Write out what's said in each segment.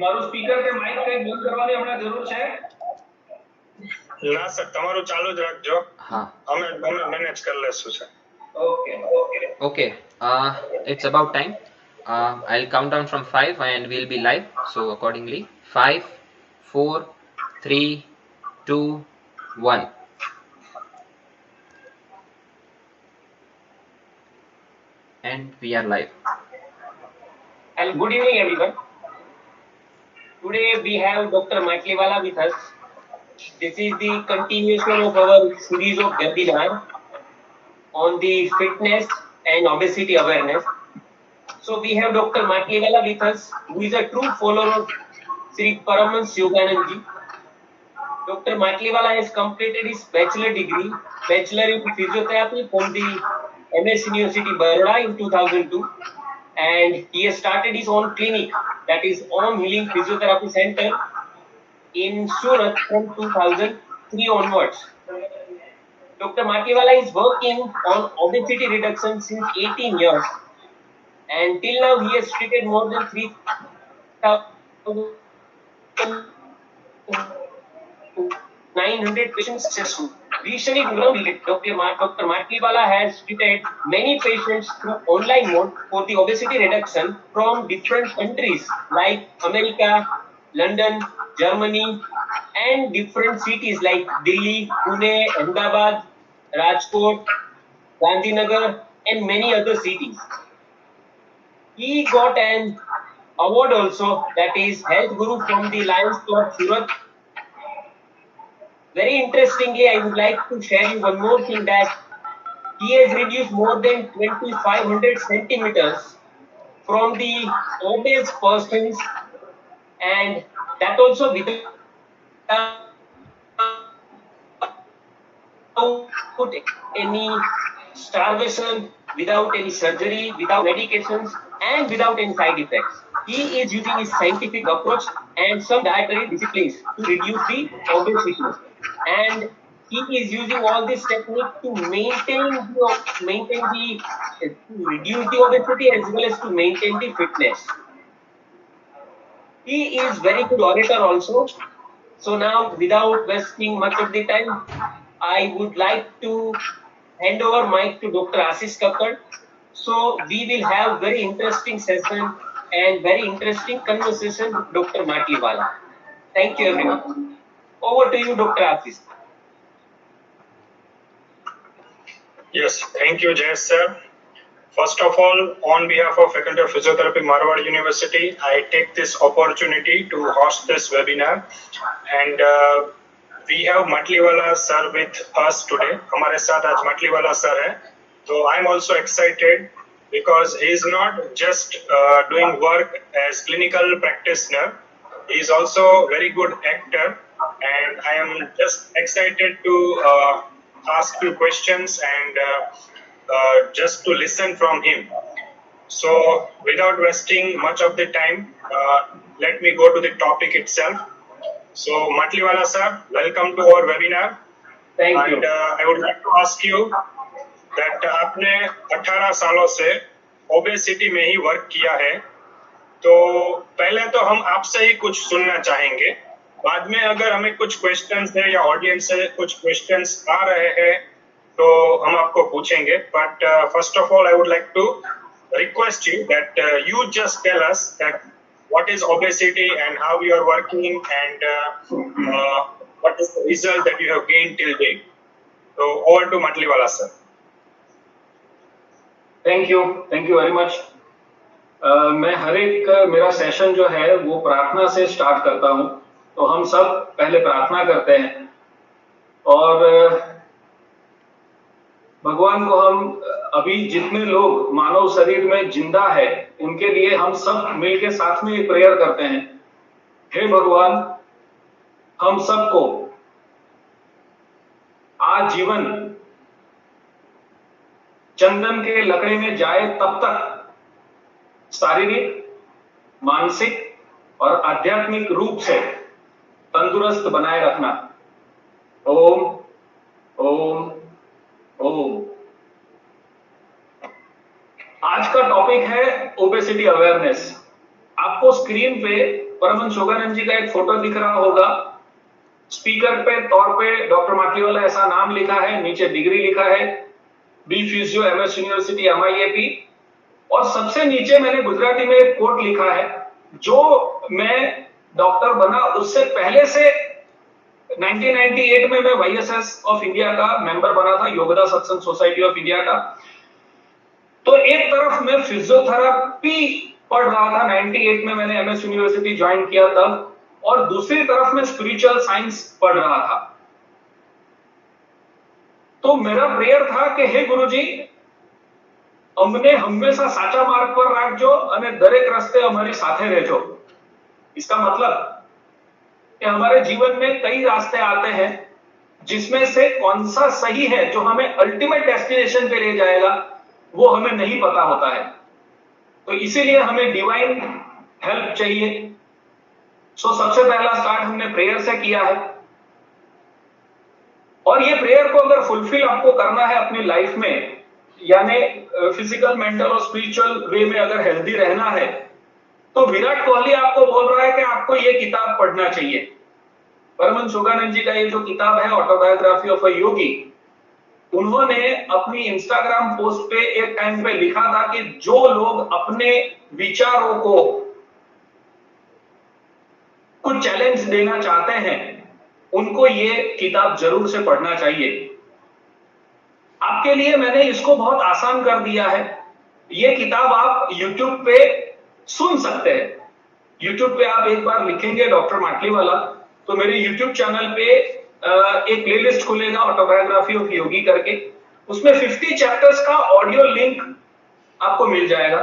મારું સ્પીકર કે માઇક કઈ બંધ કરવાની હમણાં જરૂર છે? ના સર, તમારું ચાલુ જ રાખજો. હા. અમે મેનેજ કરી લેશું sir. Okay. It's about time. I'll count down from 5 and we'll be live. So accordingly, 5, 4, 3, 2, 1. And we are live. And good evening, everyone. Today we have Dr. Matliwala with us. This is the continuation of our series of webinar on the fitness and obesity awareness. So we have Dr. Matliwala with us, who is a true follower of Sri Paramhans Yoganand Ji. Dr. Matliwala has completed his bachelor degree, Bachelor in Physiotherapy from the MS University Baroda in 2002, and he has started his own clinic, that is Om Healing Physiotherapy Center in Surat from 2003 onwards. Dr. Matliwala is working on obesity reduction since 18 years, and till now he has treated more than 3,900 patients successfully. Recently, Dr. Matliwala has treated many patients through online mode for the obesity reduction from different countries like America, London, Germany, and different cities like Delhi, Pune, Ahmedabad, Rajkot, Gandhinagar, and many other cities. He got an award also, that is Health Guru from the Lions Club Surat. Very interestingly, I would like to share you one more thing, that he has reduced more than 2,500 centimeters from the obese persons, and that also without any starvation, without any surgery, without medications, and without any side effects. He is using his scientific approach and some dietary disciplines to reduce the obesity, and he is using all this technique to reduce the obesity as well as to maintain the fitness. He is very good orator also. So now, without wasting much of the time, I would like to hand over mic to Dr. Ashish Kakkad. So we will have very interesting session and very interesting conversation with Dr. Matliwala. Thank you, everyone. Over to you, Dr. Ashish. Yes, thank you, Jayesh sir. First of all, on behalf of Faculty of Physiotherapy, Marwar University, I take this opportunity to host this webinar, and we have Matliwala sir with us today. हमारे साथ आज Matliwala sir है, so I'm also excited because he is not just doing work as clinical practitioner, he is also very good actor, and I am just excited to ask few questions and just to listen from him. So without wasting much of the time, let me go to the topic itself. So Matliwala sir, welcome to our webinar. Thank you. And I would like to ask you that आपने 18 सालों से obesity में ही work किया है, तो पहले तो हम आपसे ही कुछ सुनना चाहेंगे, बाद में अगर हमें कुछ क्वेश्चंस है या ऑडियंस से कुछ क्वेश्चंस आ रहे हैं तो हम आपको पूछेंगे, but first of all I would like to request you that you just tell us that what is obesity and how you are working and what is the result that you have gained till date. So over to Matliwala sir. Thank you very much. मैं हर एक मेरा session जो है वो प्रार्थना से start करता हूँ, तो हम सब पहले प्रार्थना करते हैं और भगवान को हम अभी जितने लोग मानव शरीर में जिंदा है उनके लिए हम सब मिलके साथ में प्रेयर करते हैं। हे भगवान, हम सबको आजीवन चंदन के लकड़े में जाए तब तक शारीरिक, मानसिक और आध्यात्मिक रूप से तंदुरुस्त बनाए रखना। ओम ओम ओम। आज का टॉपिक है ओबेसिटी अवेयरनेस। आपको स्क्रीन पे परमहंस योगानंद जी का एक फोटो दिख रहा होगा। स्पीकर पे तौर पे डॉक्टर माटलीवाला ऐसा नाम लिखा है, नीचे डिग्री लिखा है, B physio MS university MIAP, और सबसे नीचे मैंने गुजराती में एक कोट लिखा है, जो मैं डॉक्टर बना उससे पहले से 1998 में मैं YSS ऑफ इंडिया का मेंबर बना था, योगदा सत्संग सोसाइटी ऑफ इंडिया का। तो एक तरफ मैं फिजियोथेरेपी पढ़ रहा था, 98 में मैंने MS यूनिवर्सिटी ज्वाइन किया तब, और दूसरी तरफ मैं स्पिरिचुअल साइंस पढ़ रहा था। तो मेरा प्रेयर था कि हे गुरुजी, अमने हमेशा साचा मार्ग पर રાખજો અને દરેક રસ્તે અમારી સાથે રહેજો। इसका मतलब कि हमारे जीवन में कई रास्ते आते हैं, जिसमें से कौन सा सही है जो हमें अल्टीमेट डेस्टिनेशन पे ले जाएगा वो हमें नहीं पता होता है। तो इसीलिए हमें डिवाइन हेल्प चाहिए। सो सबसे पहला स्टार्ट हमने प्रेयर से किया है, और ये प्रेयर को अगर फुलफिल आपको करना है अपनी लाइफ में, यानी फिजिकल, मेंटल और स्पिरिचुअल वे में अगर हेल्दी रहना है, तो विराट कोहली आपको बोल रहा है कि आपको ये किताब पढ़ना चाहिए। परमहंस योगानंद जी का ये जो किताब है ऑटोबायोग्राफी ऑफ अ योगी, उन्होंने अपनी इंस्टाग्राम पोस्ट पे एक टाइम पे लिखा था कि जो लोग अपने विचारों को कुछ चैलेंज देना चाहते हैं उनको ये किताब जरूर से पढ़ना चाहिए। आपके लिए मैंने इसको बहुत आसान कर दिया है। ये किताब आप YouTube पे सुन सकते हैं। YouTube पे आप एक बार लिखेंगे डॉक्टर माटलीवाला, तो मेरे YouTube चैनल पे एक प्लेलिस्ट खुलेगा ऑटोबायोग्राफी ऑफ योगी करके, उसमें 50 चैप्टर्स का ऑडियो लिंक आपको मिल जाएगा,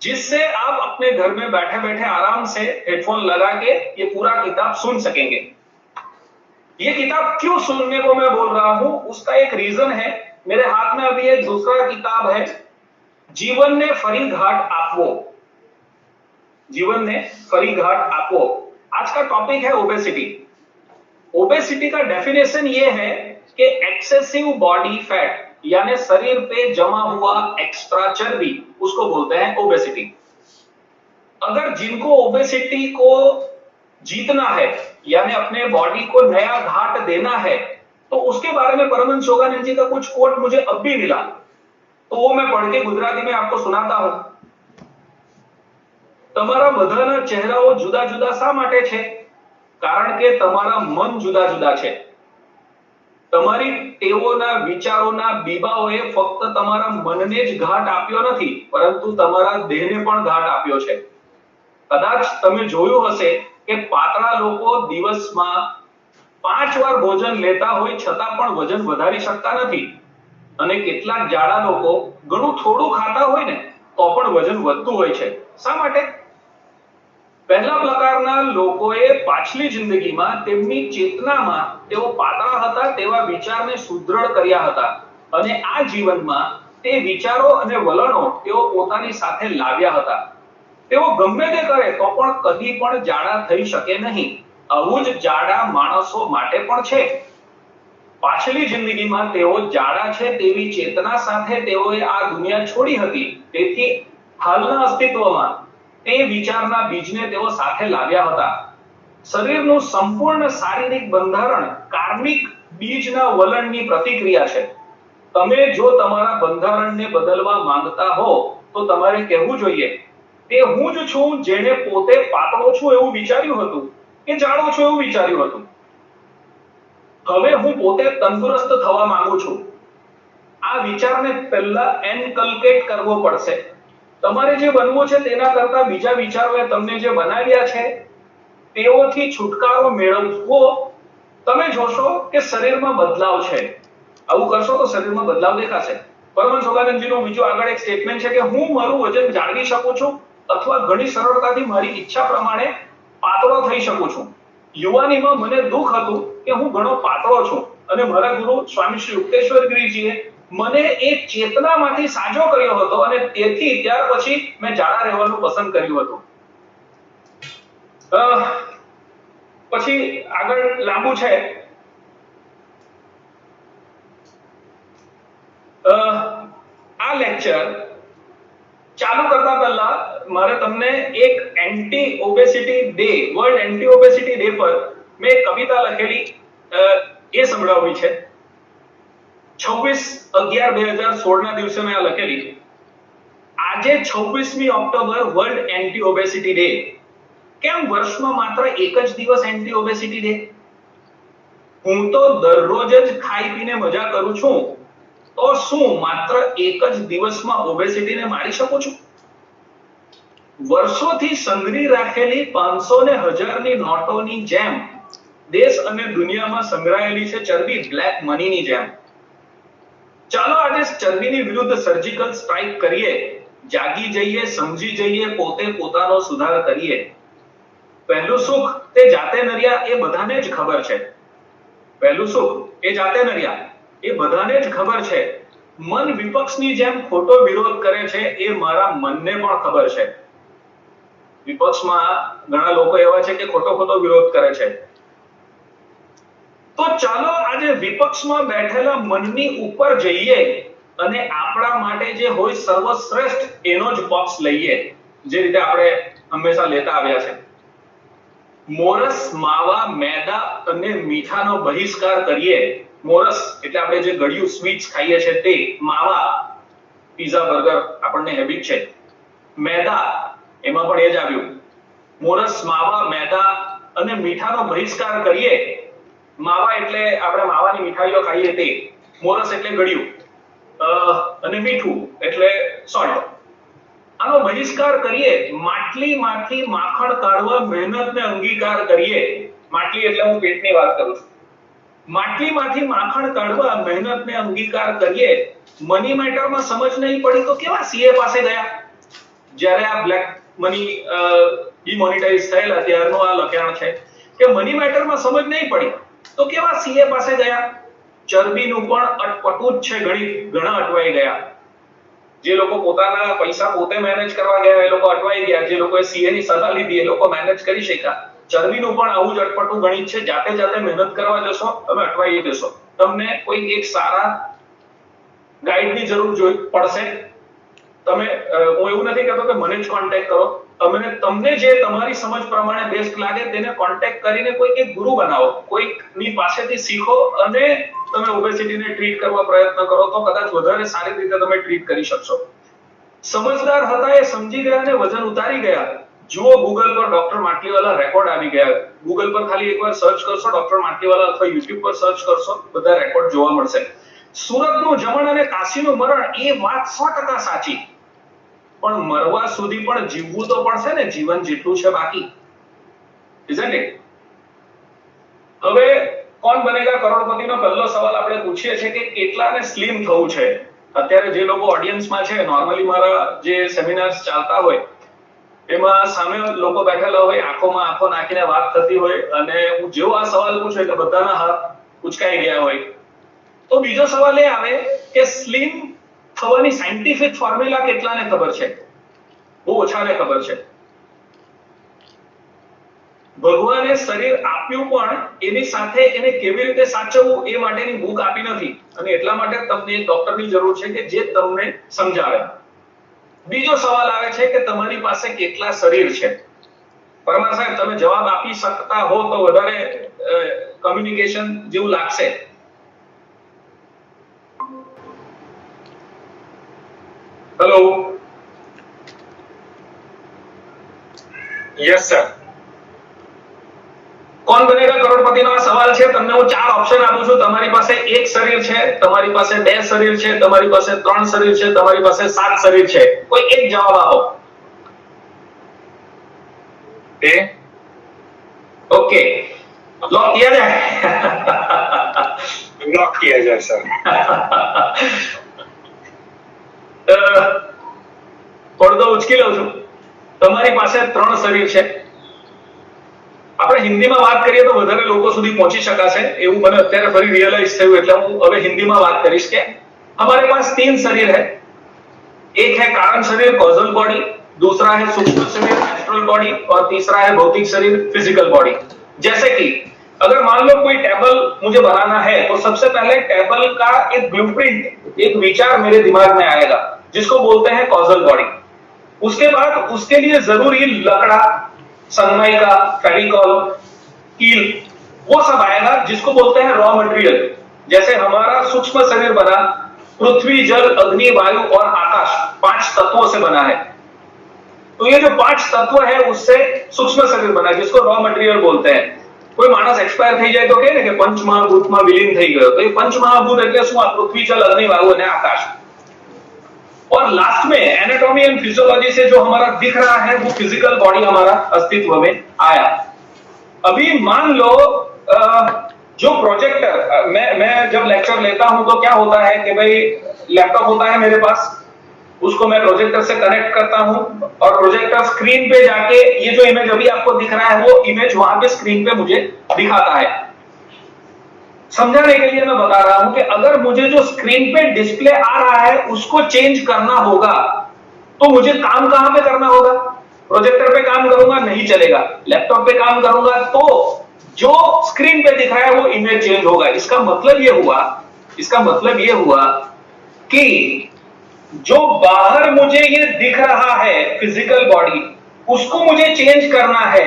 जिससे आप अपने घर में बैठे बैठे आराम से हेडफोन लगा के ये पूरा किताब सुन सकेंगे। ये किताब क्यों सुनने को मैं बोल रहा हूं, उसका एक रीजन है। मेरे हाथ में अभी एक दूसरा किताब है, जीवन ने फरी घाट आपवो। जीवन ने फरी घाट आपवो। आज का टॉपिक है ओबेसिटी। ओबेसिटी का डेफिनेशन ये है कि एक्सेसिव बॉडी फैट, यानी शरीर पे जमा हुआ एक्स्ट्रा चर्बी, उसको बोलते हैं ओबेसिटी। अगर जिनको ओबेसिटी को जीतना है, यानी अपने बॉडी को नया घाट देना है, तो उसके बारे में परमहंस योगानंद जी का कुछ कोट मुझे अब भी मिला, तो वो मैं पढ़ के गुजराती में आपको सुनाता हूं। તમારા બધાના ચહેરાઓ જુદા જુદા શા માટે છે? કારણ કે તમારા મન જુદા જુદા છે। તમારી ટેવોના, વિચારોના બીબાઓએ ફક્ત તમારા મનને જ ઘાટ આપ્યો નથી, પરંતુ તમારા દેહને પણ ઘાટ આપ્યો છે। કદાચ તમે જોયું હશે કે પાતળા લોકો દિવસમાં 5 વાર ભોજન લેતા હોય છતાં પણ વજન વધારી શકતા નથી, અને કેટલાક જાડા લોકો ઘણું થોડું ખાતા હોય ને તો પણ વજન વધતું હોય છે। શા માટે? પહેલા પ્રકારના લોકોએ પાછલી જિંદગીમાં તેમની ચેતનામાં તેઓ પાતળા હતા તેવા વિચારને સુદૃઢ કર્યા હતા, અને આ જીવનમાં તે વિચારો અને વલણો તેઓ પોતાની સાથે લાવ્યા હતા। તેઓ ગમે તે કરે તો પણ કદી પણ જાડા થઈ શકે નહીં। આવું જ જાડા માણસો માટે પણ છે। પાછલી જિંદગીમાં તેઓ જાડા છે તેવી ચેતના સાથે તેઓએ આ દુનિયા છોડી હતી, તેથી હાલના અસ્તિત્વમાં તે વિચારના બીજને તેઓ સાથે લાવ્યા હતા। શરીરનું સંપૂર્ણ શારીરિક બંધારણ કાર્મિક બીજના વલણની પ્રતિક્રિયા છે। તમે જો તમારા બંધારણને બદલવા માંગતા હો તો તમારે કહેવું જોઈએ કે હું જ છું જેણે પોતે પાતળો છું એવું વિચાર્યું હતું કે જાડો છું એવું વિચાર્યું હતું। હવે હું પોતે તંદુરસ્ત થવા માંગુ છું। આ વિચારને પહેલા એનકલ્કેટ કરવો પડશે। તમારે જે બનવું છે તેના કરતા બીજા વિચારોએ તમને જે બનાવ્યા છે તેઓથી છુટકારો મેળવવો, તમે જોશો કે શરીરમાં બદલાવ છે। આવું કરશો તો શરીરમાં બદલાવ દેખાશે। પરમહંસ યોગાનંદજીનો બીજો આગળ એક સ્ટેટમેન્ટ છે કે હું મારું વજન જાળવી શકું છું અથવા ઘણી સરળતાથી મારી ઈચ્છા પ્રમાણે પાતળો થઈ શકું છું। યુવાનીમાં મને દુઃખ હતું કે હું ઘણો પાતળો છું, અને મારા ગુરુ સ્વામી શ્રી યુક્તેશ્વર ગિરિજીએ મને એ ચેતનામાંથી સાજો કર્યો હતો અને તેથી ત્યાર પછી મેં જાડા રહેવાનું પસંદ કર્યું હતું. પછી આગળ લાંબુ છે. આ લેક્ચર ચાલુ કરતા પહેલા મારે તમને એક anti obesity day, world anti obesity day પર મેં એક કવિતા લખેલી એ સંભળાવવી છે. 26/11/2016 ના દિવસે મેં આ લખેલી. આજે 26મી October world anti obesity day. કેમ વર્ષમાં માત્ર એક જ દિવસ એન્ટી ઓબેસિટી ડે? હું તો દરરોજ જ ખાઈ પીને મજા કરું છું, તો શું માત્ર એક જ દિવસમાં ઓબેસિટીને મારી શકું છું? વર્ષોથી સંગ્રહી રાખેલી 500 ને 1000 ની નોટોની જેમ દેશ અને દુનિયામાં સંગ્રહાયેલી છે ચરબી બ્લેક મનીની જેમ. ચાલો આજે ચરબીની વિરુદ્ધ સર્જિકલ સ્ટ્રાઇક કરીએ. જાગી જઈએ, સમજી જઈએ, પોતે પોતાનો સુધાર કરીએ. પહેલું સુખ તે જાતે નર્યા એ બધાને જ ખબર છે. પહેલું સુખ એ જાતે નર્યા એ બધાને જ ખબર છે. મન વિપક્ષની જેમ ખોટો વિરોધ કરે છે એ મારા મનને પણ ખબર છે. વિપક્ષમાં ઘણા લોકો એવા છે કે ખોટો વિરોધ કરે છે. તો ચાલો આજે વિપક્ષમાં બેઠેલા મનની ઉપર જઈએ અને આપણા માટે જે હોય સર્વશ્રેષ્ઠ એનો જ પક્ષ લઈએ, જે રીતે આપણે હંમેશા લેતા આવ્યા છે. મોરસ, માવા, મેદા અને મીઠાનો બહિષ્કાર કરીએ. મોરસ એટલે આપણે જે ગળ્યું સ્વીટ્સ ખાઈએ છે તે, માવા પીઝા બર્ગર આપણને હેબિટ છે, મેદા એમાં પણ એ જ આવ્યું. મોરસ, માવા, મેદા અને મીઠાનો બહિષ્કાર કરીએ. માવા એટલે આપણે માવાની મીઠાઈઓ ખાઈએ તે, મોરસ એટલે ગળ્યું અને મીઠું એટલે સોલ્ટ. આનો બહિષ્કાર કરીએ. માટલીમાંથી માખણ કાઢવા મહેનતને અંગીકાર કરીએ. માટલી એટલે હું પેટની વાત કરું છું. માટલીમાંથી માખણ કાઢવા મહેનતને અંગીકાર કરીએ. મની મેટરમાં સમજ નહીં પડી તો કેવા સીએ પાસે ગયા? જ્યારે આ બ્લેક મની ડિમોનેટાઇઝ થયેલા ત્યારનો આ લખાણ છે કે મની મેટરમાં સમજ નહીં પડી તો કેવા સીએ પાસે ગયા? ચરબીનું પણ અટપટું જ છે, ઘણા અટવાઈ ગયા. જે લોકો પોતાના પૈસા પોતે મેનેજ કરવા ગયા એ લોકો અટવાઈ ગયા. જે લોકોએ સીએ ની સલાહ લીધી એ લોકો મેનેજ કરી શક્યા. ચરબીનું પણ આવું જ અટપટું ગણિત છે. જાતે મહેનત કરવા જશો તમે અટવાઈ જશો. તમને કોઈ એક સારા ગાઈડની જરૂર પડશે. તમે હું એવું નથી કહેતો કે મને જ કોન્ટેક્ટ કરો. તમને જે તમારી સમજ પ્રમાણે બેસ્ટ લાગે તેને કોન્ટેક્ટ કરીને કોઈ એક ગુરુ બનાવો. કોઈકની પાસેથી શીખો અને તમે ઓબેસિટીને ટ્રીટ કરવા પ્રયત્ન કરો તો કદાચ વધારે સારી રીતે તમે ટ્રીટ કરી શકશો. સમજદાર હતા એ સમજી ગયા અને વજન ઉતારી ગયા. જુઓ ગૂગલ પર ડોક્ટર માટલીવાલા રેકોર્ડ આવી ગયા. ગૂગલ પર ખાલી એકવાર સર્ચ કરશો ડોક્ટર માટલીવાલા અથવા યુટ્યુબ પર સર્ચ કરશો, બધા રેકોર્ડ જોવા મળશે. સુરતનું જમણ અને કાશીનું મરણ એ વાત 100% સાચી. પણ મરવા સુધી પણ જીવવું તો પડશે ને, જીવન જેટલું છે બાકી. isn't it? હવે કોણ બનેગા કરોડપતિનો પહેલો સવાલ આપણે પૂછીએ છીએ કે કેટલાને સ્લિમ થવું છે. અત્યારે જે લોકો ઓડિયન્સમાં છે, નોર્મલી મારા જે સેમિનાર્સ ચાલતા હોય એમાં સામે લોકો બેઠેલા હોય, આંખોમાં આંખો નાખીને વાત થતી હોય અને હું જેવો આ સવાલ પૂછું એટલે બધાના હાથ ઉચકાઈ ગયા હોય. તો બીજો સવાલ એ આવે કે સ્લિમ થવાની સાયન્ટિફિક ફોર્મ્યુલા કેટલાને ખબર છે? બહુ ઓછાને ખબર છે. ભગવાને શરીર આપ્યું પણ એની સાથે એને કેવી રીતે સાચવવું એ માટેની બુક આપી નથી અને એટલા માટે તમને એક ડોક્ટરની જરૂર છે કે જે તમને સમજાવે. બીજો સવાલ આવે છે કે તમારી પાસે કેટલા શરીર છે? પરમાર સાહેબ તમે જવાબ આપી શકતા હો તો વધારે કમ્યુનિકેશન જેવું લાગશે. હેલો. Yes sir. કોણ બનેગા કરોડપતિનો આ સવાલ છે. તમને હું 4 ઓપ્શન આપું છું. તમારી પાસે 1 શરીર છે, તમારી પાસે 2 શરીર છે, તમારી પાસે 3 શરીર છે, તમારી પાસે 7 શરીર છે. કોઈ એક જવાબ આપો. ए. ओके, लॉक किया जाए. लॉक किया जाए सर. પડદો ઉચકી લઉં છું. તમારી પાસે 3 શરીર છે. આપણે હિન્દીમાં વાત કરીએ તો વધારે લોકો સુધી પહોંચી શકાશે એવું મને અત્યારે ફરી રિયલાઇઝ થયું એટલે હું હવે હિન્દીમાં વાત કરીશ કે हमारे पास 3 शरीर है। एक है कारण शरीर कॉजल बॉडी, दूसरा है सूक्ष्म शरीर एस्ट्रल बॉडी और तीसरा है भौतिक शरीर फिजिकल बॉडी। जैसे कि अगर मान लो कोई टेबल मुझे बनाना है तो सबसे पहले टेबल का एक ब्लूप्रिंट, एक विचार मेरे दिमाग में आएगा जिसको बोलते हैं कॉजल बॉडी। उसके बाद उसके लिए जरूरी लकड़ा, सनमाइका, फेविकॉल, कील वो सब आएगा जिसको बोलते हैं रॉ मटेरियल। जैसे हमारा सूक्ष्म शरीर बना पृथ्वी, जल, अग्नि, वायु और आकाश 5 तत्वों से बना है। तो ये जो 5 तत्व है उससे सूक्ष्म शरीर बना जिसको रॉ मटेरियल बोलते हैं। कोई मानस एक्सपायर થઈ જાય તો કહે ને કે પંચમહાભૂતમાં વિલીન થઈ ગયો, તો એ પંચમહાભૂત એટલે શું? આ પૃથ્વી, જલ, અગ્નિ, વાયु અને आकाश। और लास्ट में एनाटॉमी एंड फिजियोलॉजी से जो हमारा दिख रहा है वो फिजिकल बॉडी हमारा अस्तित्व में आया। अभी मान लो जो प्रोजेक्टर, मैं जब लेक्चर लेता हूं तो क्या होता है कि भाई लैपटॉप होता है मेरे पास, उसको मैं प्रोजेक्टर से कनेक्ट करता हूं और प्रोजेक्टर स्क्रीन पे जाके ये जो इमेज अभी आपको दिख रहा है वो इमेज वहां पे स्क्रीन पे मुझे दिखाता है। समझाने के लिए मैं बता रहा हूं कि अगर मुझे जो स्क्रीन पे डिस्प्ले आ रहा है उसको चेंज करना होगा तो मुझे काम कहां पे करना होगा? प्रोजेक्टर पे काम करूंगा नहीं चलेगा, लैपटॉप पे काम करूंगा तो जो स्क्रीन पे दिख रहा है वो इमेज चेंज होगा। इसका मतलब ये हुआ कि जो बाहर मुझे ये दिख रहा है फिजिकल बॉडी, उसको मुझे चेंज करना है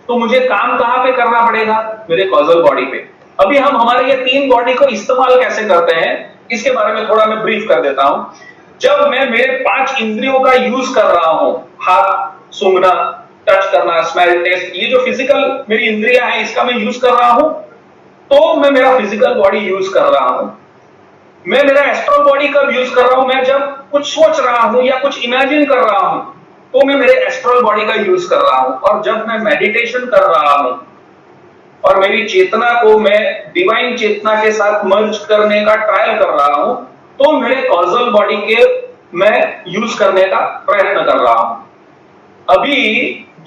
तो मुझे काम कहां पे करना पड़ेगा? मेरे कॉजल बॉडी पे। अभी हम हमारे ये 3 बॉडी को इस्तेमाल कैसे करते हैं इसके बारे में थोड़ा मैं ब्रीफ कर देता हूं। जब मैं मेरे 5 इंद्रियों का यूज कर रहा हूं, हाथ सूंघना, टच करना, स्मेल, टेस्ट, ये जो फिजिकल मेरी इंद्रियां हैं इसका मैं यूज कर रहा हूं तो मैं मेरा फिजिकल बॉडी यूज कर रहा हूं। मैं मेरा एस्ट्रल बॉडी कब यूज कर रहा हूं? मैं जब कुछ सोच रहा हूं या कुछ इमेजिन कर रहा हूं तो मैं मेरे एस्ट्रल बॉडी का यूज कर रहा हूं। और जब मैं मेडिटेशन कर रहा हूं और मेरी चेतना को मैं डिवाइन चेतना के साथ मर्ज करने का ट्रायल कर रहा हूं तो मेरे कॉजल बॉडी के मैं यूज करने का प्रयत्न कर रहा हूं। अभी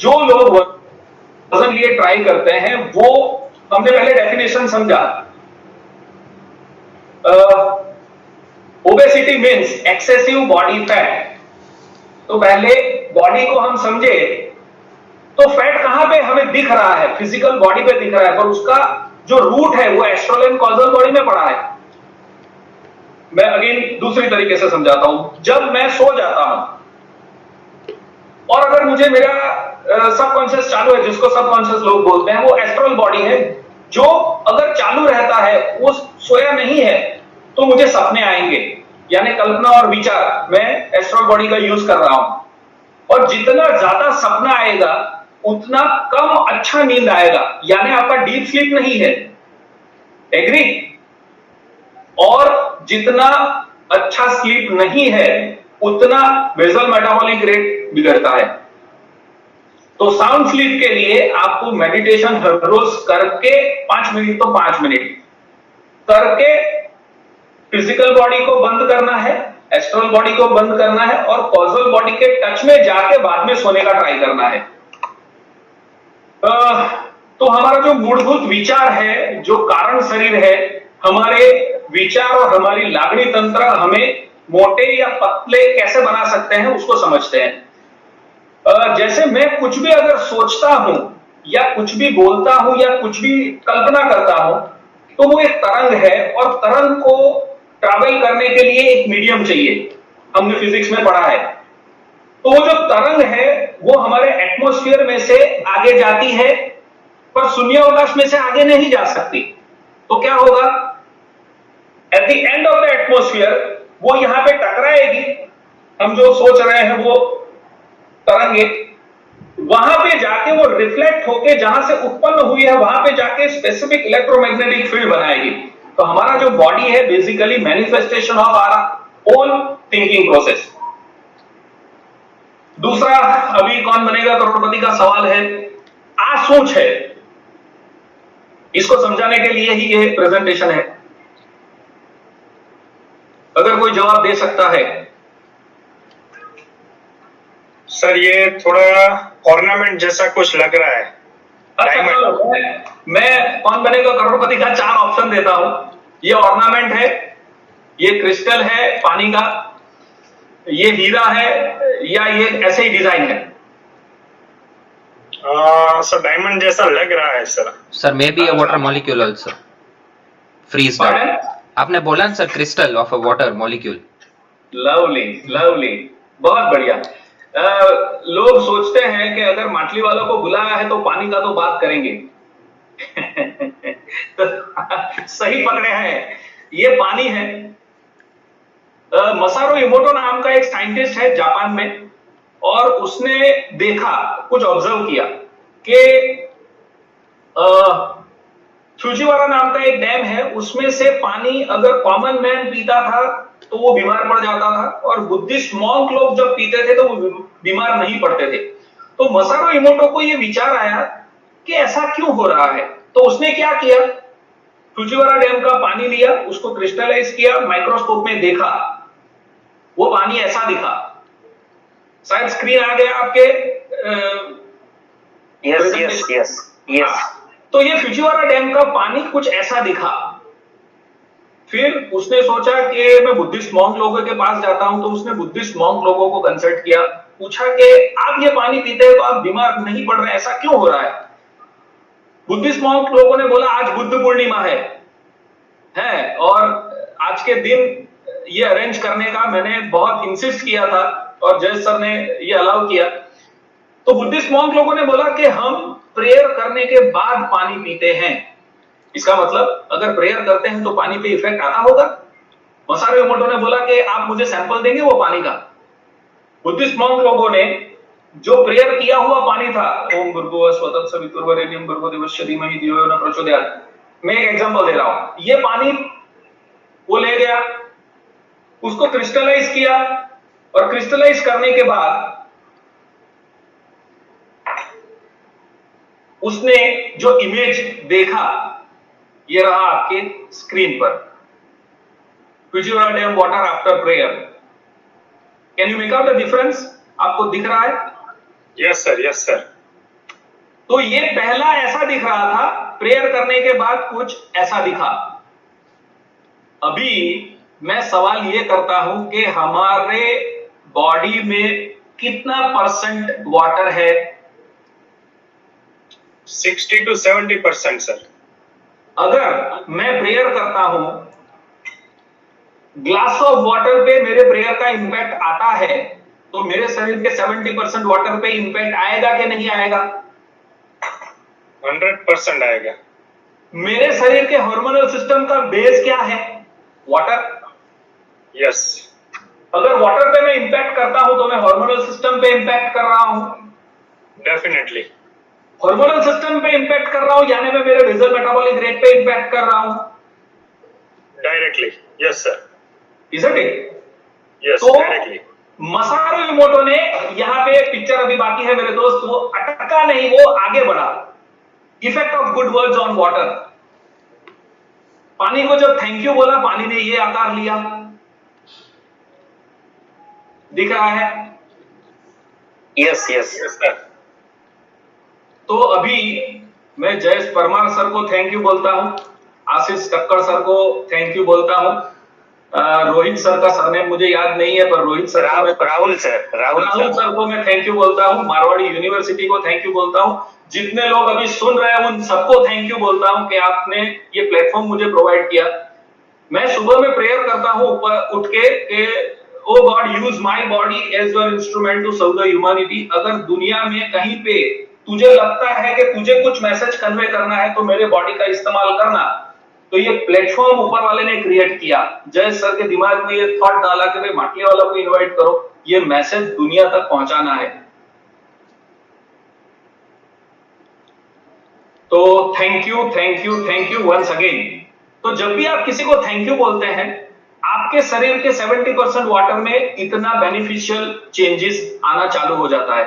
जो लोग वजन लिए ट्राई करते हैं वो हमने पहले डेफिनेशन समझा। Obesity means excessive body fat. तो पहले बॉडी को हम समझे तो फैट कहां पे हमें दिख रहा है? फिजिकल बॉडी पे दिख रहा है, पर उसका जो रूट है वो एस्ट्रल एंड कॉजल बॉडी में पड़ा है। मैं अगेन दूसरी तरीके से समझाता हूं। जब मैं सो जाता हूं और अगर मुझे मेरा सबकॉन्शियस चालू है, जिसको सबकॉन्शियस लोग बोलते हैं, वो एस्ट्रल बॉडी है जो अगर चालू रहता है, वो सोया नहीं है तो मुझे सपने आएंगे, यानी कल्पना और विचार। मैं एस्ट्रल बॉडी का यूज कर रहा हूं और जितना ज्यादा सपना आएगा उतना कम अच्छा नींद आएगा, यानी आपका डीप स्लीप नहीं है। एग्री? और जितना अच्छा स्लीप नहीं है उतना बेसल मेटाबॉलिक रेट बिगड़ता है। तो साउंड स्लीप के लिए आपको मेडिटेशन हर रोज करके 5 मिनट तो 5 मिनट करके फिजिकल बॉडी को बंद करना है, एस्ट्रल बॉडी को बंद करना है और कॉजल बॉडी के टच में जाके बाद में सोने का ट्राई करना है। तो हमारा जो मूलभूत विचार है, जो कारण शरीर है, हमारे विचार और हमारी लागणी तंत्र हमें मोटे या पतले कैसे बना सकते हैं उसको समझते हैं। जैसे मैं कुछ भी अगर सोचता हूं या कुछ भी बोलता हूं या कुछ भी कल्पना करता हूं तो वो एक तरंग है और तरंग को ट्रैवल करने के लिए एक मीडियम चाहिए। हमने फिजिक्स में पढ़ा है। तो वो जो तरंग है वो हमारे एटमॉस्फेयर में से आगे जाती है पर शून्यावकाश में से आगे नहीं जा सकती। तो क्या होगा? At the end of the atmosphere वो यहां पे टकराएगी, हम जो सोच रहे हैं वो तरंगे वहां पे जाके वो रिफ्लेक्ट होके जहां से उत्पन्न हुई है वहां पे जाके स्पेसिफिक इलेक्ट्रोमैग्नेटिक फील्ड बनाएगी। तो हमारा जो बॉडी है basically manifestation of our own thinking process. दूसरा, अभी कौन बनेगा करोड़पति का सवाल है, आ सोच है। इसको समझाने के लिए ही ये प्रेजेंटेशन है। अगर कोई जवाब दे सकता है। सर ये थोड़ा ऑर्नामेंट जैसा कुछ लग रहा है। अच्छा चलो, मैं कौन बनेगा करोड़पति का 4 ऑप्शन देता हूं। ये ऑर्नामेंट है, ये क्रिस्टल है पानी का, ये हीरा है, या ये ऐसे ही डिजाइन है? सर डायमंड जैसा लग रहा है sir. Sir may be a water molecule also freeze Pardon? आपने बोला ना sir crystal of a water molecule. Lovely lovely, बहुत बढ़िया। लोग सोचते हैं कि अगर माटली वालों को बुलाया है तो पानी का तो बात करेंगे। तो सही पकड़े हैं, ये पानी है। मसारो इमोटो नाम का एक साइंटिस्ट है जापान में, और उसने देखा, कुछ ऑब्जर्व किया कि फुजिवारा नाम का एक डैम है, उसमें से पानी अगर कॉमन मैन पीता था तो वो बीमार पड़ जाता था, और बुद्धिस्ट मॉन्क लोग जब पीते थे तो वो बीमार नहीं पड़ते थे। तो मसारो इमोटो को ये विचार आया कि ऐसा क्यों हो रहा है। तो उसने क्या किया, फुजिवारा डैम का पानी लिया, उसको क्रिस्टलाइज किया, माइक्रोस्कोप में देखा, वो पानी ऐसा दिखा। शायद स्क्रीन आ गया आपके। यस। तो ये फुजिवारा डैम का पानी कुछ ऐसा दिखा। फिर उसने सोचा कि मैं बुद्धिस्ट मॉन्क लोगों के पास जाता हूं, तो उसने बुद्धिस्ट मॉन्क लोगों को कंसल्ट किया, पूछा कि आप ये पानी पीते हैं तो आप बीमार नहीं पड़ रहे, ऐसा क्यों हो रहा है? बुद्धिस्ट मॉन्क लोगों ने बोला आज बुद्ध पूर्णिमा है, और आज के दिन ये अरेंज करने का मैंने बहुत इंसिस्ट किया था और जज सर ने ये अलाउ किया। तो बुद्धिस्ट मॉन्क लोगों ने बोला कि हम प्रेयर करने के बाद पानी पीते हैं। इसका मतलब अगर प्रेयर करते हैं तो पानी पे इफेक्ट आता होगा। मसारो इमोटो ने बोला कि आप मुझे सैंपल देंगे वो पानी का। बुद्धिस्ट मॉन्क लोगों ने जो प्रेयर किया हुआ पानी था, ओम भूर्भुवः स्वः सवितुर्वरेण्यं भर्गो देवस्य धीमहि धियो यो न प्रचोदयात्, मैं एक एग्जांपल दे रहा हूं। ये पानी वो ले गया, उसको क्रिस्टलाइज किया, और क्रिस्टलाइज करने के बाद उसने जो इमेज देखा, ये रहा आपके स्क्रीन पर, Fujiwara dam water after prayer. Can you make out the difference? आपको दिख रहा है? Yes sir, yes sir. तो ये पहला ऐसा दिख रहा था, प्रेयर करने के बाद कुछ ऐसा दिखा। अभी मैं सवाल ये करता हूं कि हमारे बॉडी में कितना परसेंट वाटर है? 60 to 70% सर। अगर मैं प्रेयर करता हूं, ग्लास ऑफ वाटर पे मेरे प्रेयर का इंपैक्ट आता है, तो मेरे शरीर के 70% वाटर पे इंपैक्ट आएगा कि नहीं आएगा? 100% आएगा। मेरे शरीर के हार्मोनल सिस्टम का बेस क्या है? वाटर। यस। अगर वाटर पे मैं इंपैक्ट करता हूं तो मैं हार्मोनल सिस्टम पे इंपैक्ट कर रहा हूं। डेफिनेटली। हार्मोनल सिस्टम पे इंपैक्ट कर रहा हूं, यानी मैं मेरे बेसल मेटाबॉलिक रेट पे इंपैक्ट कर रहा हूं। Directly. Yes sir. Isn't it? Yes, तो डायरेक्टली। मसारो इमोटो ने यहां पे पिक्चर अभी बाकी है मेरे दोस्त, वो अटका नहीं, वो आगे बढ़ा। Effect of good words on water. पानी को जब थैंक यू बोला, पानी ने ये आकार लिया, दिख रहा है? Yes sir. तो अभी मैं जयेश परमार सर को थैंक यू बोलता हूं, आशीष टक्कर सर को थैंक यू बोलता हूं, रोहित सर का सरनेम मुझे याद नहीं है, पर रोहित सर राहुल सर को मैं थैंक यू बोलता हूं, मारवाड़ी यूनिवर्सिटी को थैंक यू बोलता हूं, जितने लोग अभी सुन रहे हैं उन सबको थैंक यू बोलता हूं कि आपने ये प्लेटफॉर्म मुझे प्रोवाइड किया। मैं सुबह में प्रेयर करता हूं उठ के O God use my body as your instrument to serve the humanity. अगर दुनिया में कहीं पे तुझे लगता है कि तुझे कुछ मैसेज कन्वे करना है तो मेरे बॉडी का इस्तेमाल करना। तो ये प्लेटफॉर्म ऊपर वाले ने क्रिएट किया। जय सर के दिमाग में ये थॉट डाला कि भाई माटली वाला को इनवाइट करो, ये मैसेज दुनिया तक पहुंचाना है। तो थैंक यू वंस अगेन। तो जब भी आप किसी को थैंक यू बोलते हैं, आपके शरीर के 70% वाटर में इतना बेनिफिशियल चेंजेस आना चालू हो जाता है।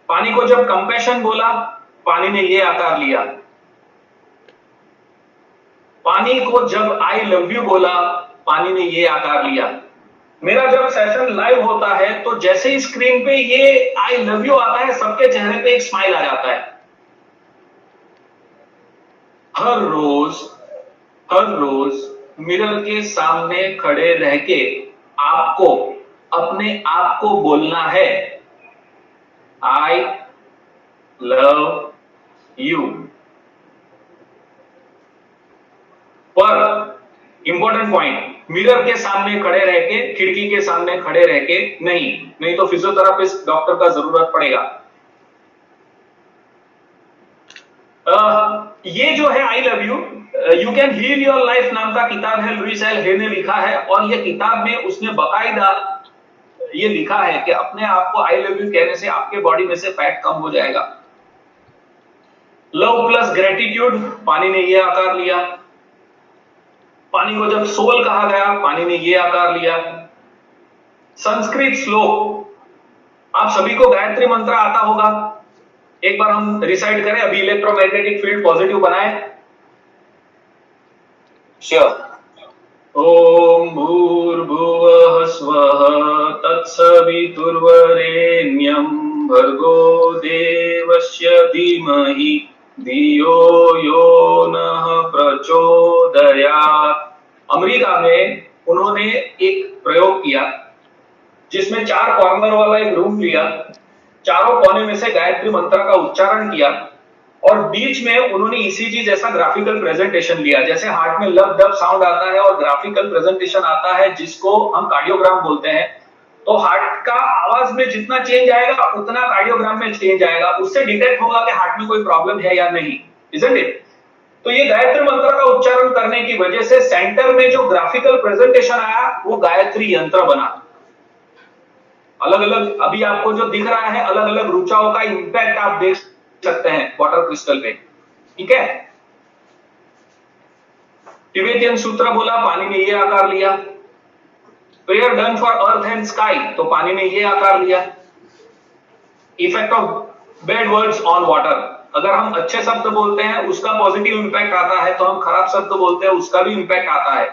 पानी को जब कंपैशन बोला, पानी ने ये आकार लिया। पानी को जब आई लव यू बोला, पानी ने ये आकार लिया। मेरा जब सेशन लाइव होता है तो जैसे ही स्क्रीन पे ये आई लव यू आता है, सबके चेहरे पे एक स्माइल आ जाता है। हर रोज मिरर के सामने खड़े रह के आपको अपने आप को बोलना है, आई लव यू। पर इंपॉर्टेंट पॉइंट, मिरर के सामने खड़े रह के, खिड़की के सामने खड़े रह के नहीं तो फिजियोथेरापिस्ट डॉक्टर का जरूरत पड़ेगा। ये जो है I love you, you can heal your life नाम का किताब है, लुइस एल हे ने लिखा है, और ये किताब में उसने बाकायदा ये लिखा है कि अपने आप को आई लव यू कहने से आपके बॉडी में से फैट कम हो जाएगा। लव प्लस ग्रेटिट्यूड, पानी ने ये आकार लिया। पानी को जब सोल कहा गया, पानी ने ये आकार लिया। संस्कृत श्लोक, आप सभी को गायत्री मंत्र आता होगा, एक बार हम रिसाइट करें। अभी इलेक्ट्रोमैग्नेटिक फील्ड पॉजिटिव बनाए। श्योर। ओम भूर्भुवः स्वः तत्सवितुर्वरेण्यं भर्गो देवस्य धीमहि धियो यो नः प्रचोदयात्। अमेरिका में उन्होंने एक प्रयोग किया जिसमें 4 कॉर्नर वाला एक रूम लिया, चारों कोने में से गायत्री मंत्र का उच्चारण किया और बीच में उन्होंने ईसीजी जैसा ग्राफिकल प्रेजेंटेशन लिया। जैसे हार्ट में लब डब साउंड आता है और ग्राफिकल प्रेजेंटेशन आता है जिसको हम कार्डियोग्राम बोलते हैं, तो हार्ट का आवाज में जितना चेंज आएगा उतना कार्डियोग्राम में चेंज आएगा। उससे डिटेक्ट होगा कि हार्ट में कोई प्रॉब्लम है या नहीं, इजंट इट? तो ये गायत्री मंत्र का उच्चारण करने की वजह से सेंटर में जो ग्राफिकल प्रेजेंटेशन आया वो गायत्री यंत्र बना। अलग अलग अभी आपको जो दिख रहा है, अलग अलग रुचाओं का इंपैक्ट आप देख सकते हैं वाटर क्रिस्टल पे, ठीक है? टिबेटियन सूत्र बोला, पानी ने ये आकार लिया। Prayer done for earth and sky, तो पानी ने ये आकार लिया। Effect of bad words on water, अगर हम अच्छे शब्द बोलते हैं उसका पॉजिटिव इंपैक्ट आता है, तो हम खराब शब्द बोलते हैं उसका भी इंपैक्ट आता है।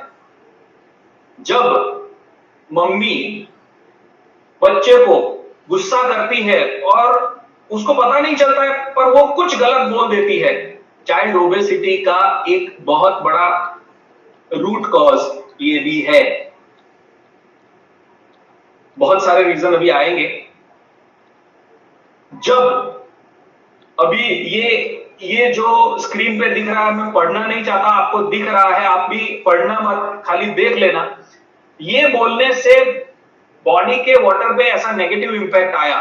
जब मम्मी बच्चे को गुस्सा करती है और उसको पता नहीं चलता है पर वो कुछ गलत बोल देती है, चाइल्ड ओबेसिटी का एक बहुत बड़ा रूट कॉज ये भी है। बहुत सारे रीजन अभी आएंगे। जब अभी ये जो स्क्रीन पे दिख रहा है, मैं पढ़ना नहीं चाहता, आपको दिख रहा है, आप भी पढ़ना मत, खाली देख लेना। ये बोलने से बॉडी के वाटर पे ऐसा नेगेटिव इंपैक्ट आया।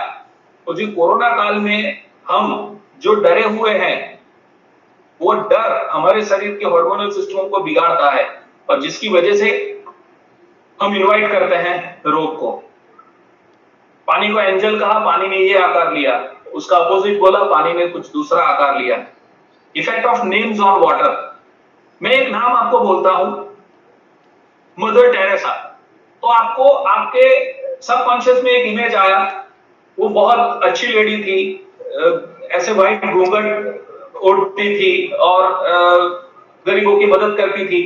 तो जो कोरोना काल में हम जो डरे हुए हैं, वो डर हमारे शरीर के हार्मोनल सिस्टम को बिगाड़ता है और जिसकी वजह से हम इनवाइट करते हैं रोग को। पानी को एंजल कहा, पानी ने ये आकार लिया। उसका अपोजिट बोला, पानी ने कुछ दूसरा आकार लिया। Effect of names on water, मैं एक नाम आपको बोलता हूं, मदर टेरेसा, तो आपको आपके सबकॉन्शियस में एक इमेज आया, वो बहुत अच्छी लेडी थी, ऐसे व्हाइट घूंघट ओढ़ती थी और गरीबों की मदद करती थी।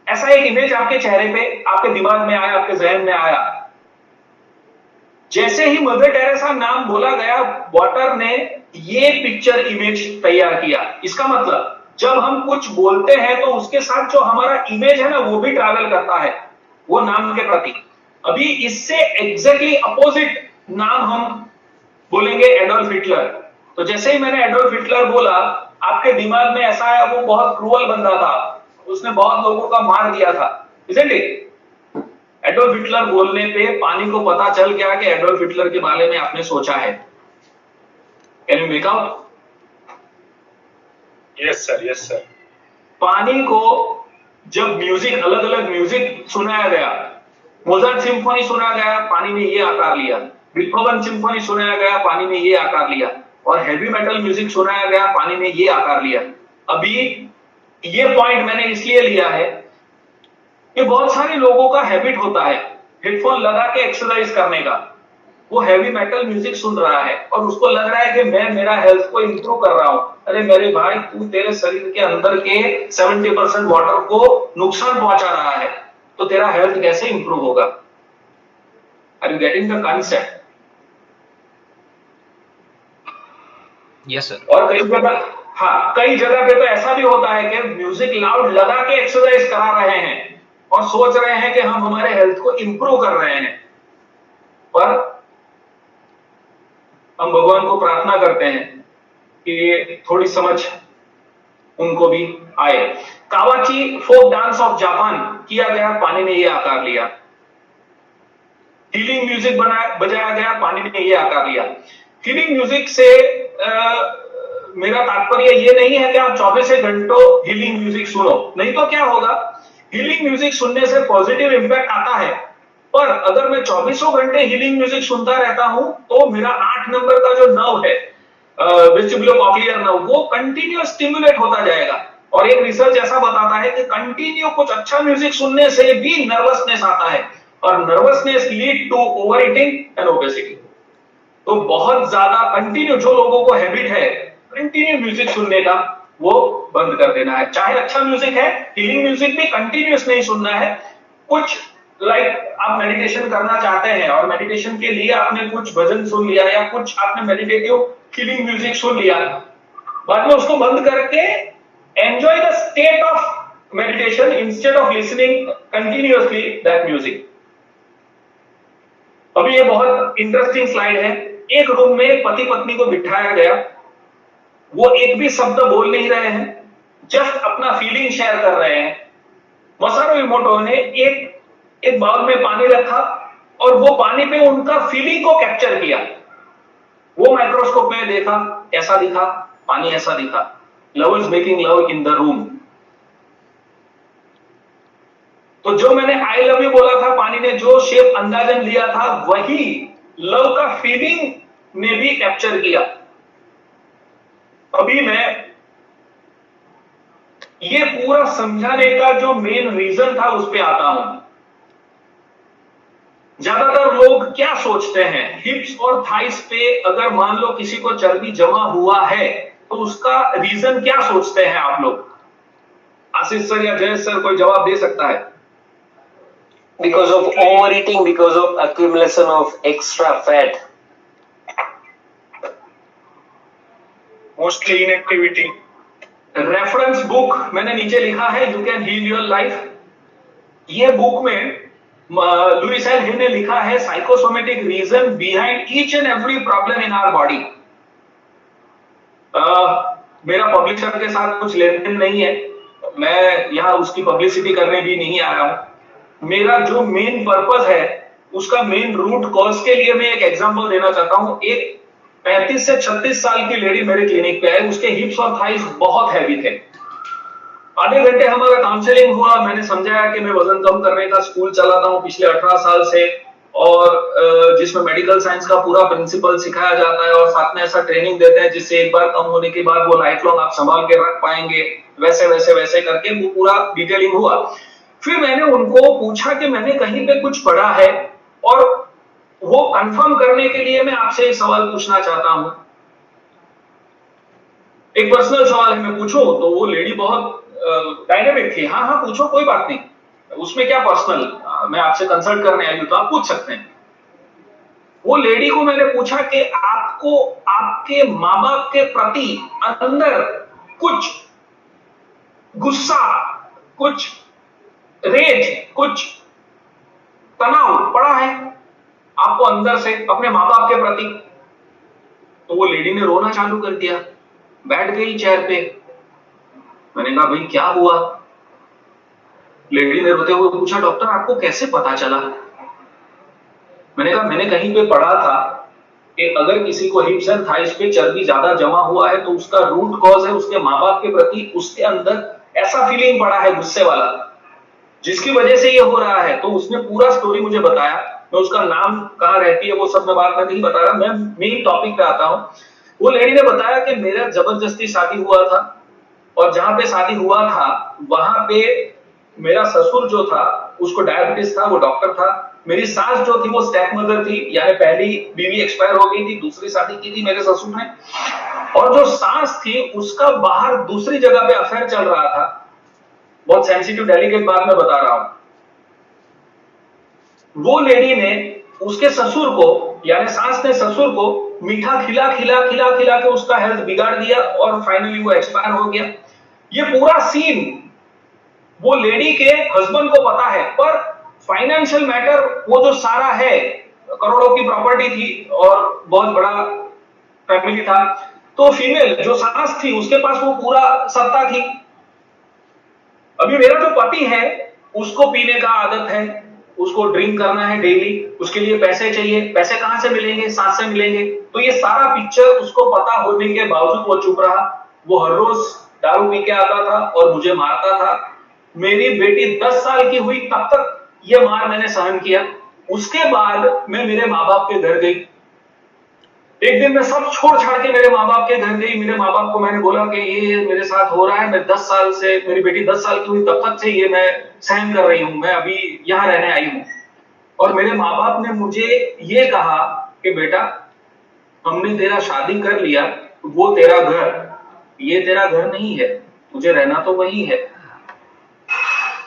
ऐसा एक इमेज आपके चेहरे पे, आपके दिमाग में आया, आपके जहन में आया। जैसे ही मदर टेरेसा नाम बोला गया, वाटर ने ये पिक्चर इमेज तैयार किया। इसका मतलब जब हम कुछ बोलते हैं तो उसके साथ जो हमारा इमेज है ना, वो भी ट्रैवल करता है वो नाम के प्रति। अभी इससे एग्जैक्टली अपोजिट नाम हम बोलेंगे एडोल्फ हिटलर। तो जैसे ही मैंने एडोल्फ हिटलर बोला, आपके दिमाग में ऐसा आया वो बहुत क्रूअल बंदा था, उसने बहुत लोगों का मार दिया था, इजंट इट? एडोल्फ हिटलर बोलने पे पानी को पता चल गया कि एडोल्फ हिटलर के बारे में आपने सोचा है। Can you make out? Yes sir, yes sir. पानी को जब म्यूजिक, अलग अलग म्यूजिक सुनाया गया, मोजार्ट सिम्फनी सुनाया गया, पानी ने ये आकार लिया। बीथोवन सिम्फनी सुनाया गया, पानी ने ये आकार लिया। और हेवी मेटल म्यूजिक सुनाया गया, पानी ने ये आकार लिया। अभी ये पॉइंट मैंने इसलिए लिया है कि बहुत सारे लोगों का हैबिट होता है हेडफोन लगा के एक्सरसाइज करने का। वो हैवी मेटल म्यूजिक सुन रहा है और उसको लग रहा है कि मैं मेरा हेल्थ को इंप्रूव कर रहा हूं। अरे मेरे भाई, तू तेरे शरीर के अंदर के 70% वाटर को नुकसान पहुंचा रहा है, तो तेरा हेल्थ कैसे इंप्रूव होगा? Are you getting the concept? Yes sir. और कई जगह हाँ, कई जगह पे तो ऐसा भी होता है कि म्यूजिक लाउड लगा के एक्सरसाइज करा रहे हैं और सोच रहे हैं कि हम हमारे हेल्थ को इंप्रूव कर रहे हैं, पर हम भगवान को प्रार्थना करते हैं कि थोड़ी समझ उनको भी आए। कावाची फोक डांस ऑफ जापान किया गया, पानी ने ये आकार लिया। हीलिंग म्यूजिक बजाया गया, पानी ने ये आकार लिया। हीलिंग म्यूजिक से मेरा तात्पर्य ये नहीं है कि आप 24 घंटों हीलिंग म्यूजिक सुनो, नहीं तो क्या होगा, हीलिंग म्यूजिक सुनने से पॉजिटिव इंपैक्ट आता है, पर अगर मैं 24 घंटे हीलिंग म्यूजिक सुनता रहता हूं तो मेरा 8 नंबर का जो नर्व है, वेस्टिबुलोकॉक्लियर नर्व, वो कंटिन्यूअस स्टिमुलेट होता जाएगा। और एक रिसर्च ऐसा बताता है कि कंटिन्यू कुछ अच्छा म्यूजिक सुनने से भी नर्वसनेस आता है, और nervousness lead to overeating and obesity. तो बहुत ज्यादा कंटिन्यू, जो लोगों को हैबिट है कंटिन्यू म्यूजिक सुनने का, वो बंद कर देना है। चाहे अच्छा म्यूजिक है, हीलिंग म्यूजिक भी कंटिन्यूअस नहीं सुनना है। कुछ आप मेडिटेशन करना चाहते हैं और मेडिटेशन के लिए आपने कुछ भजन सुन लिया या कुछ आपने मेडिटेटिव हीलिंग म्यूजिक सुन लिया, बाद में उसको बंद करके enjoy the state of meditation instead of listening continuously that music. अभी ये बहुत इंटरेस्टिंग स्लाइड है। एक रूम में पति पत्नी को बिठाया गया, वो एक भी शब्द बोल नहीं रहे हैं, जस्ट अपना फीलिंग शेयर कर रहे हैं। मसारू इमोटो ने एक बाउल में पानी रखा और वो पानी पे उनका फीलिंग को कैप्चर किया। वो माइक्रोस्कोप में देखा, ऐसा दिखा, पानी ऐसा दिखा। Love is making love in the room. तो जो मैंने आई लव यू बोला था, पानी ने जो शेप अंदाजन लिया था, वही लव का फीलिंग ने भी कैप्चर किया। अभी मैं ये पूरा समझाने का जो मेन रीजन था उस पे आता हूं। ज्यादातर लोग क्या सोचते हैं, हिप्स और थाइस पे अगर मान लो किसी को चर्बी जमा हुआ है तो उसका रीजन क्या सोचते हैं आप लोग? आशीष सर या जयेश सर कोई जवाब दे सकता है? Because of overeating, because of accumulation of extra fat. Mostly inactivity. Reference book मैंने नीचे लिखा है, you can heal your life. ये बुक में लुईस एल हे ने लिखा है psychosomatic reason behind each and every problem in our body. मेरा पब्लिशर के साथ कुछ लेन देन नहीं है, मैं यहां उसकी पब्लिसिटी करने भी नहीं आया हूं। मेरा जो मेन पर्पस है उसका मेन रूट कॉज के लिए मैं एक एग्जांपल देना चाहता हूं। एक 35 से 36 साल की लेडी मेरे क्लिनिक पे आई, उसके हिप्स और थाइस बहुत हैवी थे। आधे घंटे हमारा काउंसलिंग हुआ, मैंने समझाया कि मैं वजन कम करने का स्कूल चलाता हूं पिछले 18 साल से, और जिसमें मेडिकल साइंस का पूरा प्रिंसिपल सिखाया जाता है और साथ में ऐसा ट्रेनिंग देते हैं जिससे एक बार कम होने के बाद वो लाइफ लॉन्ग आप संभाल के रख पाएंगे, वैसे वैसे वैसे करके वो पूरा डिटेलिंग हुआ। फिर मैंने उनको पूछा कि मैंने कहीं पे कुछ पढ़ा है, और वो कंफर्म करने के लिए मैं आपसे एक सवाल पूछना चाहता हूं। एक पर्सनल सवाल है, मैं पूछूं? तो वो लेडी बहुत डायनेमिक थी। हाँ हाँ पूछो, कोई बात नहीं, उसमें क्या पर्सनल, मैं आपसे कंसल्ट करने आई हूं तो आप पूछ सकते हैं। वो लेडी को मैंने पूछा कि आपको आपके माँ बाप के प्रति अंदर कुछ गुस्सा, कुछ रेज, कुछ तनाव पड़ा है आपको अंदर से अपने माँ बाप के प्रति? तो वो लेडी ने रोना चालू कर दिया, बैठ गई चेयर पे। मैंने कहा भाई क्या हुआ? लेडी ने रोते हुए पूछा, डॉक्टर आपको कैसे पता चला? मैंने कहा मैंने कहीं पे पढ़ा था कि अगर किसी को हिप्स एंड थाइस पे चर्बी ज्यादा जमा हुआ है तो उसका रूट कॉज है उसके माँ बाप के प्रति उसके अंदर ऐसा फीलिंग पड़ा है गुस्से वाला, जिसकी वजह से ये हो रहा है। तो उसने पूरा स्टोरी मुझे बताया। मैं उसका नाम कहाँ रहती है वो सब मैं बात में नहीं बता रहा, मैं मेन टॉपिक पे आता हूँ। वो लेडी ने बताया कि मेरा जबरदस्ती शादी हुआ था, और जहां पे शादी हुआ था वहां पे मेरा ससुर जो था उसको डायबिटीज था, वो डॉक्टर था। मेरी सास जो थी वो स्टेप मदर थी, यानी पहली बीवी एक्सपायर हो गई थी, दूसरी शादी की थी मेरे ससुर ने। और जो सास थी उसका बाहर दूसरी जगह पे अफेयर चल रहा था। बहुत सेंसिटिव डेलिकेट बात मैं बता रहा हूं। वो लेडी ने उसके ससुर को, यानी सास ने ससुर को मीठा खिला खिला खिला खिला के उसका हेल्थ बिगाड़ दिया और फाइनली वो एक्सपायर हो गया। ये पूरा सीन वो लेडी के हस्बैंड को पता है, पर फाइनेंशियल मैटर वो जो सारा है, करोड़ों की प्रॉपर्टी थी और बहुत बड़ा फैमिली था, तो फीमेल जो सास थी उसके पास वो पूरा सत्ता थी। अभी मेरा जो पति है उसको पीने का आदत है, उसको ड्रिंक करना है डेली, उसके लिए पैसे चाहिए, पैसे कहां से मिलेंगे, सास से मिलेंगे। तो ये सारा पिक्चर उसको पता होने के बावजूद वो चुप रहा। वो हर रोज दारू पी के आता था और मुझे मारता था। मेरी बेटी 10 साल की हुई तब तक ये मार मैंने सहन किया। उसके बाद मैं मेरे माँ बाप के घर गई। एक दिन मैं सब छोड़ छाड़ के मेरे माँ बाप के घर गई। मेरे माँ बाप को मैंने बोला कि ये मेरे साथ हो रहा है, मैं 10 साल से, मेरी बेटी 10 साल की हुई तब तक से ये मैं सहन कर रही हूँ, मैं अभी यहाँ रहने आई हूँ। और मेरे माँ बाप ने मुझे ये कहा कि बेटा, हमने तेरा शादी कर लिया, वो तेरा घर, ये तेरा घर नहीं है, तुझे रहना तो वही है।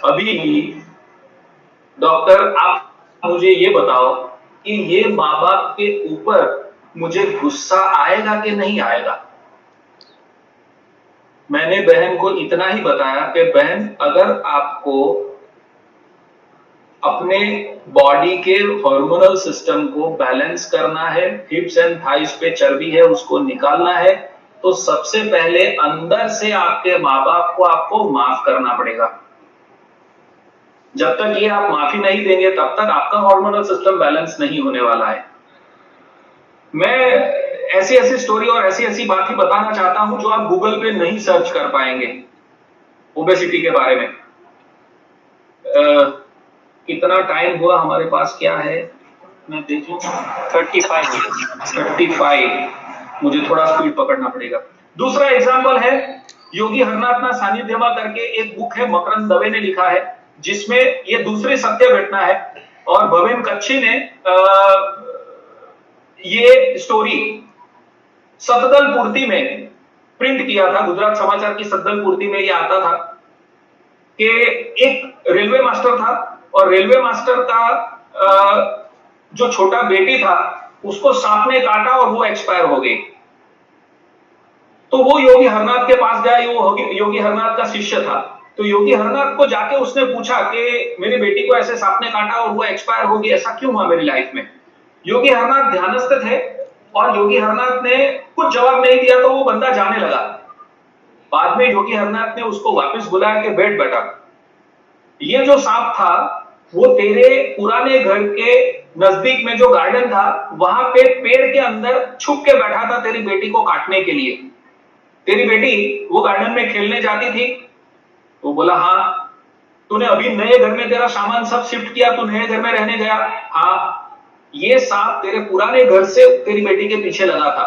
अभी डॉक्टर आप मुझे ये बताओ कि ये माँ बाप के ऊपर मुझे गुस्सा आएगा कि नहीं आएगा? मैंने बहन को इतना ही बताया कि बहन, अगर आपको अपने बॉडी के हार्मोनल सिस्टम को बैलेंस करना है, हिप्स एंड थाइस पे चर्बी है उसको निकालना है, तो सबसे पहले अंदर से आपके माँ बाप को आपको माफ करना पड़ेगा। जब तक ये आप माफी नहीं देंगे तब तक आपका हार्मोनल सिस्टम बैलेंस नहीं होने वाला है। मैं ऐसी ऐसी स्टोरी और ऐसी ऐसी बात ही बताना चाहता हूं जो आप गूगल पे नहीं सर्च कर पाएंगे ओबेसिटी के बारे में। कितना टाइम हुआ हमारे पास, क्या है मैं देखूं? 35। मुझे थोड़ा स्पीड पकड़ना पड़ेगा। दूसरा एग्जांपल है योगी हरनाथ सानिध्यमा करके एक बुक है, मकरंद दवे ने लिखा है, जिसमें ये दूसरी सत्य घटना है। और भवेन कच्छी ने ये स्टोरी सतदल पूर्ति में प्रिंट किया था। गुजरात समाचार की सतदल पूर्ति में ये आता था कि एक रेलवे मास्टर था और रेलवे मास्टर का जो छोटा बेटी था उसको सांप ने काटा और वो एक्सपायर हो गई। तो वो योगी हरनाथ के पास गया, वो योगी हरनाथ का शिष्य था। तो योगी हरनाथ को जाके उसने पूछा कि मेरी बेटी को ऐसे सांप ने काटा और वो एक्सपायर हो गई, ऐसा क्यों हुआ मेरी लाइफ में? योगी हरनाथ ध्यानस्थ थे और योगी हरनाथ ने कुछ जवाब नहीं दिया, तो वो बंदा जाने लगा। बाद में योगी हरनाथ ने उसको वापस बुलाया कि बैठ बेटा, ये जो सांप था वो तेरे पुराने घर के नजदीक में जो गार्डन था वहां पे पेड़ के अंदर छुप के बैठा था तेरी बेटी को काटने के लिए। तेरी बेटी वो गार्डन में खेलने जाती थी। वो बोला हाँ। तूने अभी नए घर में तेरा सामान सब शिफ्ट किया, तू नए घर में रहने गया? हाँ। ये सांप तेरे पुराने घर से तेरी बेटी के पीछे लगा था,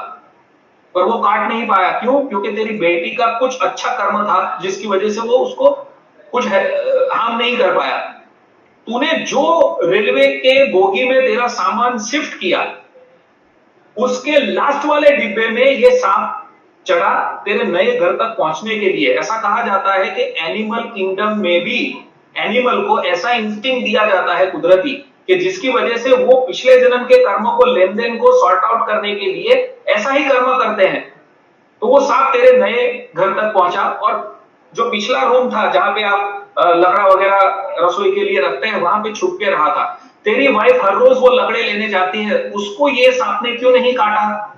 पर वो काट नहीं पाया। क्यों? क्योंकि तेरी बेटी का कुछ अच्छा कर्म था जिसकी वजह से वो उसको कुछ हार्म नहीं कर पाया। तूने जो रेलवे के बोगी में तेरा सामान शिफ्ट किया, उसके लास्ट वाले डिब्बे में ये सांप चढ़ा तेरे नए घर तक पहुंचने के लिए। ऐसा कहा जाता है कि एनिमल किंगडम में भी एनिमल को ऐसा इंस्टिंक्ट दिया जाता है कुदरती, कि जिसकी वजह से वो पिछले जन्म के कर्मों को, लेन देन को सॉर्ट आउट करने के लिए ऐसा ही कर्म करते हैं। तो वो सांप तेरे नए घर तक पहुंचा और जो पिछला रूम था जहां पे आप लकड़ा वगैरह रसोई के लिए रखते हैं, वहां पे छुप के रहा था। तेरी वाइफ हर रोज वो लकड़े लेने जाती है, उसको ये सांप ने क्यों नहीं काटा?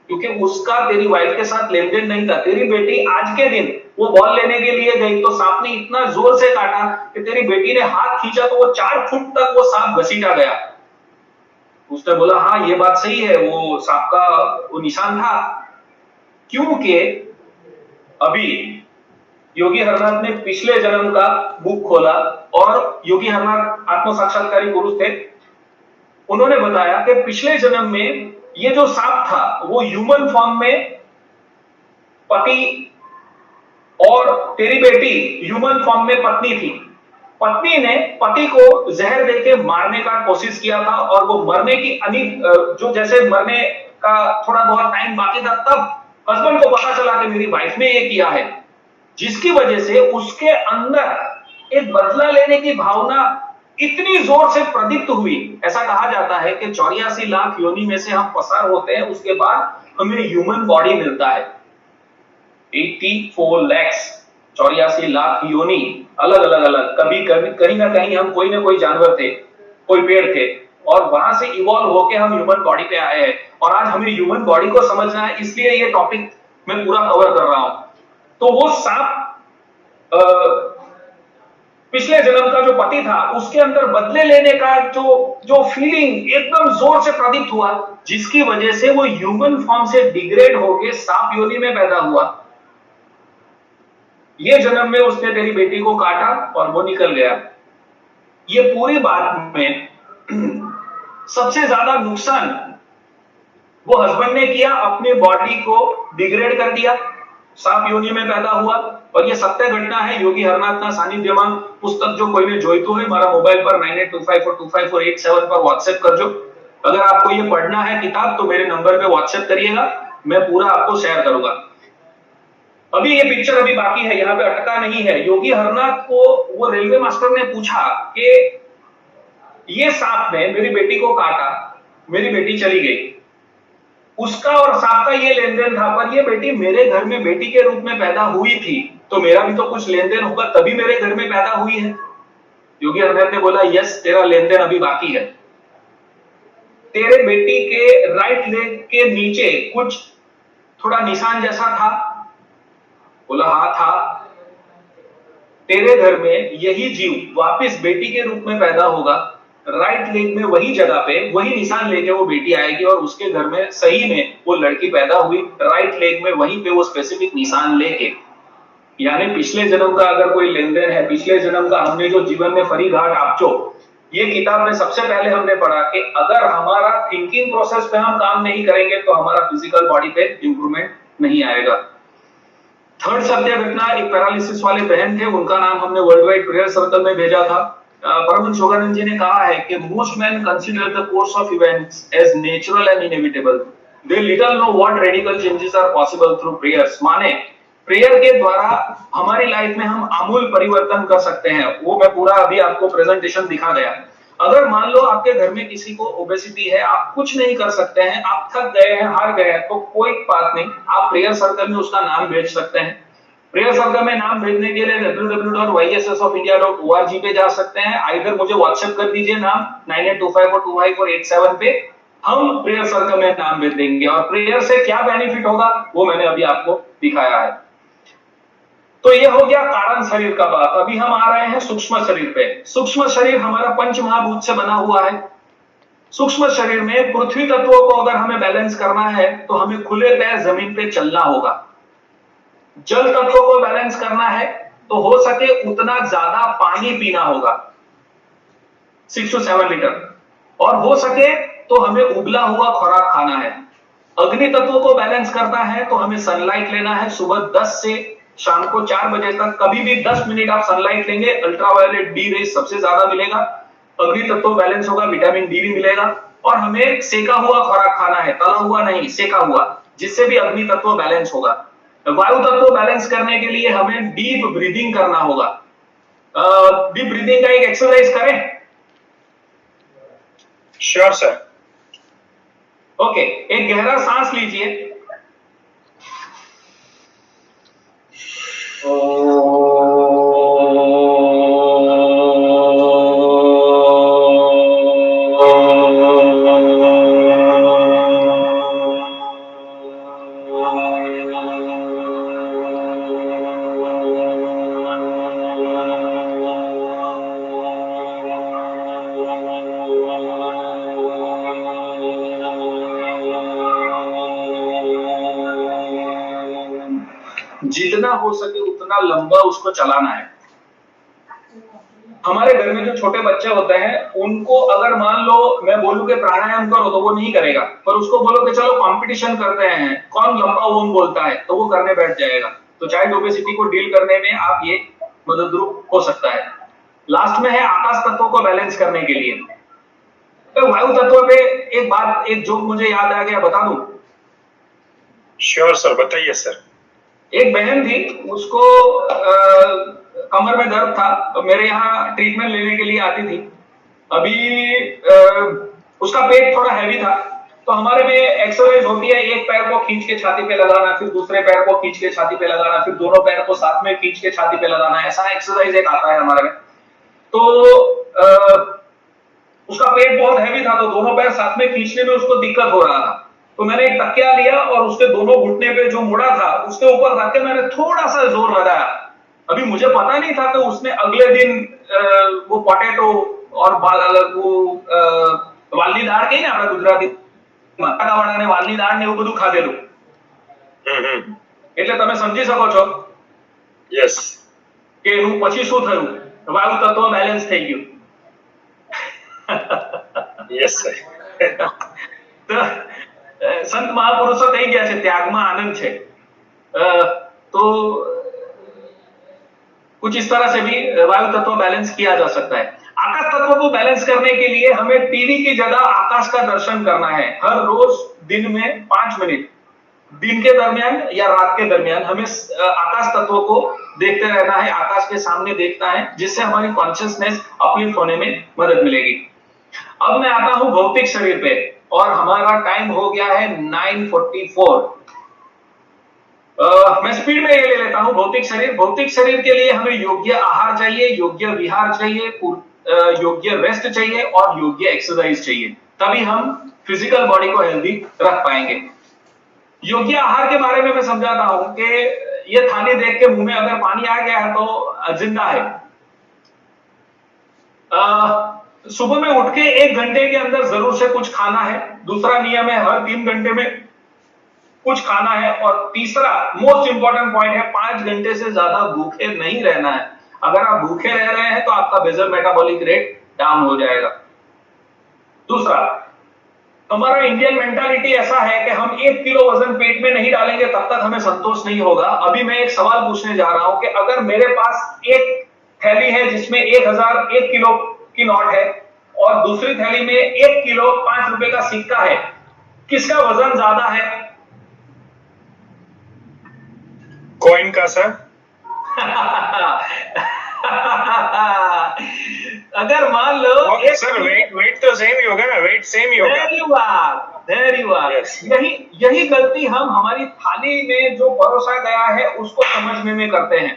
क्योंकि उसका तेरी वाइफ के साथ लेन देन नहीं था। तेरी बेटी आज के दिन वो बॉल लेने के लिए गई तो सांप ने इतना जोर से काटा कि तेरी बेटी ने हाथ खींचा तो वो 4 फुट तक वो सांप घसीटा गया। उसने बोला हाँ ये बात सही है, वो सांप का वो निशान था। क्योंकि अभी योगी हरनाथ ने पिछले जन्म का बुक खोला और योगी हरनाथ आत्म साक्षात्कारी पुरुष थे। उन्होंने बताया कि पिछले जन्म में ये जो सांप था वो ह्यूमन फॉर्म में पति और तेरी बेटी ह्यूमन फॉर्म में पत्नी थी। पत्नी ने पति को जहर देके मारने का कोशिश किया था और वो मरने की जो जैसे मरने का थोड़ा बहुत टाइम बाकी था, तब हस्बैंड को पता चला कि मेरी वाइफ ने ये किया है, जिसकी वजह से उसके अंदर एक बदला लेने की भावना इतनी जोर से प्रदीप्त हुई, ऐसा कहा जाता है कि 84 लाख योनि में से हम पसार होते हैं, उसके बाद हमें ह्यूमन बॉडी मिलता है। 84 लाख, 84 लाख योनि, अलग अलग अलग, कभी कभी कहीं ना कहीं हम कोई ना कोई जानवर थे, कोई पेड़ थे, और वहां से इवॉल्व होके हम ह्यूमन बॉडी पे आए हैं। और आज हमें ह्यूमन बॉडी को समझना है, इसलिए ये टॉपिक मैं पूरा कवर कर रहा हूं। तो वो सांप पिछले जन्म का जो पति था, उसके अंदर बदले लेने का जो फीलिंग एकदम जोर से प्रदीप्त हुआ, जिसकी वजह से वो ह्यूमन फॉर्म से डिग्रेड होके सांप योनि में पैदा हुआ। ये जन्म में उसने तेरी बेटी को काटा और वो निकल गया। ये पूरी बात में सबसे ज्यादा नुकसान वो हस्बैंड ने किया, अपनी बॉडी को डिग्रेड कर दिया, सांप योनि में पैदा हुआ। और ये सत्य घटना है, योगी हरनाथ सानिध्यमा पुस्तक जो कोई ने જોઈતું है, मारा मोबाइल पर 9825425487 पर व्हाट्सएप कर जो। अगर आपको ये पढ़ना है किताब तो मेरे नंबर पे व्हाट्सएप करिएगा, मैं पूरा आपको शेयर करूंगा। अभी ये पिक्चर अभी बाकी है, यहाँ पे अटका नहीं है। योगी हरनाथ को वो रेलवे मास्टर ने पूछा कि ये सांप ने मेरी बेटी को काटा, मेरी बेटी चली गई, उसका और सांप का ये लेन देन था, पर ये बेटी मेरे घर में बेटी के रूप में पैदा हुई थी, तो मेरा भी तो कुछ लेन देन होगा, तभी मेरे घर में पैदा हुई है। योगी हरनाथ ने बोला, यस, तेरा लेन देन अभी बाकी है। तेरे बेटी के राइट लेग के नीचे कुछ थोड़ा निशान जैसा था। बोला हाँ था। तेरे घर में यही जीव वापस बेटी के रूप में पैदा होगा, राइट लेग में वही जगह पे वही निशान लेके वो बेटी आएगी, और उसके घर में सही में वो लड़की पैदा हुई, राइट लेग में वहीं पे वो स्पेसिफिक निशान लेके। यानी पिछले जन्म का अगर कोई लेन देन है, पिछले जन्म का हमने जो जीवन में फरी घाट आपचो, ये किताब में सबसे पहले हमने पढ़ा कि अगर हमारा थिंकिंग प्रोसेस पे हम काम नहीं करेंगे तो हमारा फिजिकल बॉडी पे इंप्रूवमेंट नहीं आएगा। थर्ड सत्य घटना, एक पैरालिसिस वाले बहन थे, उनका नाम हमने वर्ल्ड वाइड प्रेयर सर्कल में भेजा था। परमहंस योगानंद जी ने कहा है कि most man consider the course of events as natural and inevitable, they little know what radical changes are possible through prayers. माने प्रेयर के द्वारा हमारी लाइफ में हम आमूल परिवर्तन कर सकते हैं। वो मैं पूरा अभी आपको प्रेजेंटेशन दिखा गया। अगर मान लो आपके घर में किसी को ओबेसिटी है, आप कुछ नहीं कर सकते हैं, आप थक गए हैं, हार गए हैं, तो कोई बात नहीं, आप प्रेयर सर्कल में उसका नाम भेज सकते हैं। प्रेयर सर्कल में नाम भेजने के लिए www.yssofindia.org पे जा सकते हैं। आइदर मुझे व्हाट्सएप कर दीजिए नाम 9825425487 पे, हम प्रेयर सर्कल में नाम भेज देंगे। और प्रेयर से क्या बेनिफिट होगा वो मैंने अभी आपको दिखाया है। तो ये हो गया कारण शरीर का बात। अभी हम आ रहे हैं सूक्ष्म शरीर पे। सूक्ष्म शरीर हमारा पंच महाभूत से बना हुआ है। सूक्ष्म शरीर में पृथ्वी तत्वों को अगर हमें बैलेंस करना है तो हमें खुले पैर जमीन पे चलना होगा। जल तत्वों को बैलेंस करना है तो हो सके उतना ज्यादा पानी पीना होगा, 6 to 7 लीटर, और हो सके तो हमें उबला हुआ खुराक खाना है। अग्नि तत्वों को बैलेंस करना है तो हमें सनलाइट लेना है। सुबह 10 से शाम को 4 बजे तक कभी भी 10 मिनट आप सनलाइट लेंगे, अल्ट्रावायलेट डी रेज सबसे ज्यादा मिलेगा, अग्नि तत्व बैलेंस होगा, विटामिन डी भी मिलेगा। और हमें सेका हुआ खुराक खाना है, तला हुआ नहीं, सेका हुआ, जिससे भी अग्नि तत्व बैलेंस होगा। वायु तत्व बैलेंस करने के लिए हमें डीप ब्रीदिंग करना होगा। डीप ब्रीदिंग का एक एक्सरसाइज करें? Sure sir. ओके, एक गहरा सांस लीजिए। जितना हो सके उतना लंबा उसको चलाना है। हमारे घर में जो छोटे बच्चे होते हैं उनको अगर मान लो मैं बोलूं कि प्राणायाम करो तो वो नहीं करेगा, पर उसको बोलो कि चलो कंपटीशन करते हैं, कौन लंबा ओम बोलता है, तो वो करने बैठ जाएगा। तो चाइल्ड ओबेसिटी को डील करने में आप ये मददरूप हो सकता है। लास्ट में है आकाश तत्वों को बैलेंस करने के लिए। तो वायु तत्व पे एक बात, एक जोक मुझे याद आ गया, बता दूं? श्योर सर, बताइए सर। एक बहन थी, उसको कमर में दर्द था, तो मेरे यहाँ ट्रीटमेंट लेने के लिए आती थी। अभी उसका पेट थोड़ा हैवी था, तो हमारे में एक्सरसाइज होती है, एक पैर को खींच के छाती पे लगाना, फिर दूसरे पैर को खींच के छाती पे लगाना, फिर दोनों पैर को साथ में खींच के छाती पे लगाना, ऐसा एक्सरसाइज एक आता है हमारे में। तो उसका पेट बहुत हैवी था, तो दोनों पैर साथ में खींचने में उसको दिक्कत हो रहा था। तो मैंने एक तकिया लिया और उसके दोनों घुटने पे जो मुड़ा था उसके ऊपर रख के मैंने थोड़ा सा जोर लगाया। अभी मुझे पता नहीं था कि उसने अगले दिन वो पोटैटो और वालनी दाળ कही ને આપણે ગુજરાતી વાળાને વાલની દાળ ને એવું બધું ખાધેલું, એટલે તમે સમજી શકો છો યસ કે એનું પછી શું થયું, વાયુ તત્વ બેલેન્સ થઈ ગયું। યસ સર તો સંત મહાપુરુષો કહી ગયા છે ત્યાગમાં આનંદ છે। तो कुछ इस तरह से भी वायु तत्व बैलेंस किया जा सकता है। आकाश तत्व को बैलेंस करने के लिए हमें टीवी की जगह आकाश का दर्शन करना है। हर रोज दिन में 5 मिनट, दिन के दरमियान या रात के दरमियान हमें आकाश तत्व को देखते रहना है, आकाश के सामने देखना है, जिससे हमारी कॉन्शियसनेस अपलिफ्ट होने में मदद मिलेगी। अब मैं आता हूं भौतिक शरीर पे और हमारा टाइम हो गया है 9:44। मैं स्पीड में ये ले लेता हूं। भौतिक शरीर, भौतिक शरीर के लिए हमें योग्य आहार चाहिए, योग्य विहार चाहिए, योग्य रेस्ट चाहिए और योग्य एक्सरसाइज चाहिए, तभी हम फिजिकल बॉडी को हेल्दी रख पाएंगे। योग्य आहार के बारे में मैं समझाता हूं कि ये थाली देख के मुंह में अगर पानी आ गया है तो जिंदा है। सुबह में उठ के 1 घंटे के अंदर जरूर से कुछ खाना है। दूसरा नियम है हर 3 घंटे में कुछ खाना है। और तीसरा मोस्ट इंपॉर्टेंट पॉइंट है 5 घंटे से ज्यादा भूखे नहीं रहना है। अगर आप भूखे रह रहे हैं तो आपका बेसल मेटाबॉलिक रेट डाउन हो जाएगा। दूसरा, हमारा इंडियन मेंटालिटी ऐसा है कि हम 1 किलो वजन पेट में नहीं डालेंगे तब तक हमें संतोष नहीं होगा। अभी मैं एक सवाल पूछने जा रहा हूं कि अगर मेरे पास एक थैली है जिसमें 1 किलो की नोट है और दूसरी थैली में 1 किलो 5 रुपए का सिक्का है, किसका वजन ज्यादा है? कॉइन का सर। अगर मान लो सर वेट तो सेम ही होगा ना, वेट सेम ही होगा। There you are। Yes। यही गलती हम हमारी थाली में जो परोसा गया है उसको समझने में करते हैं।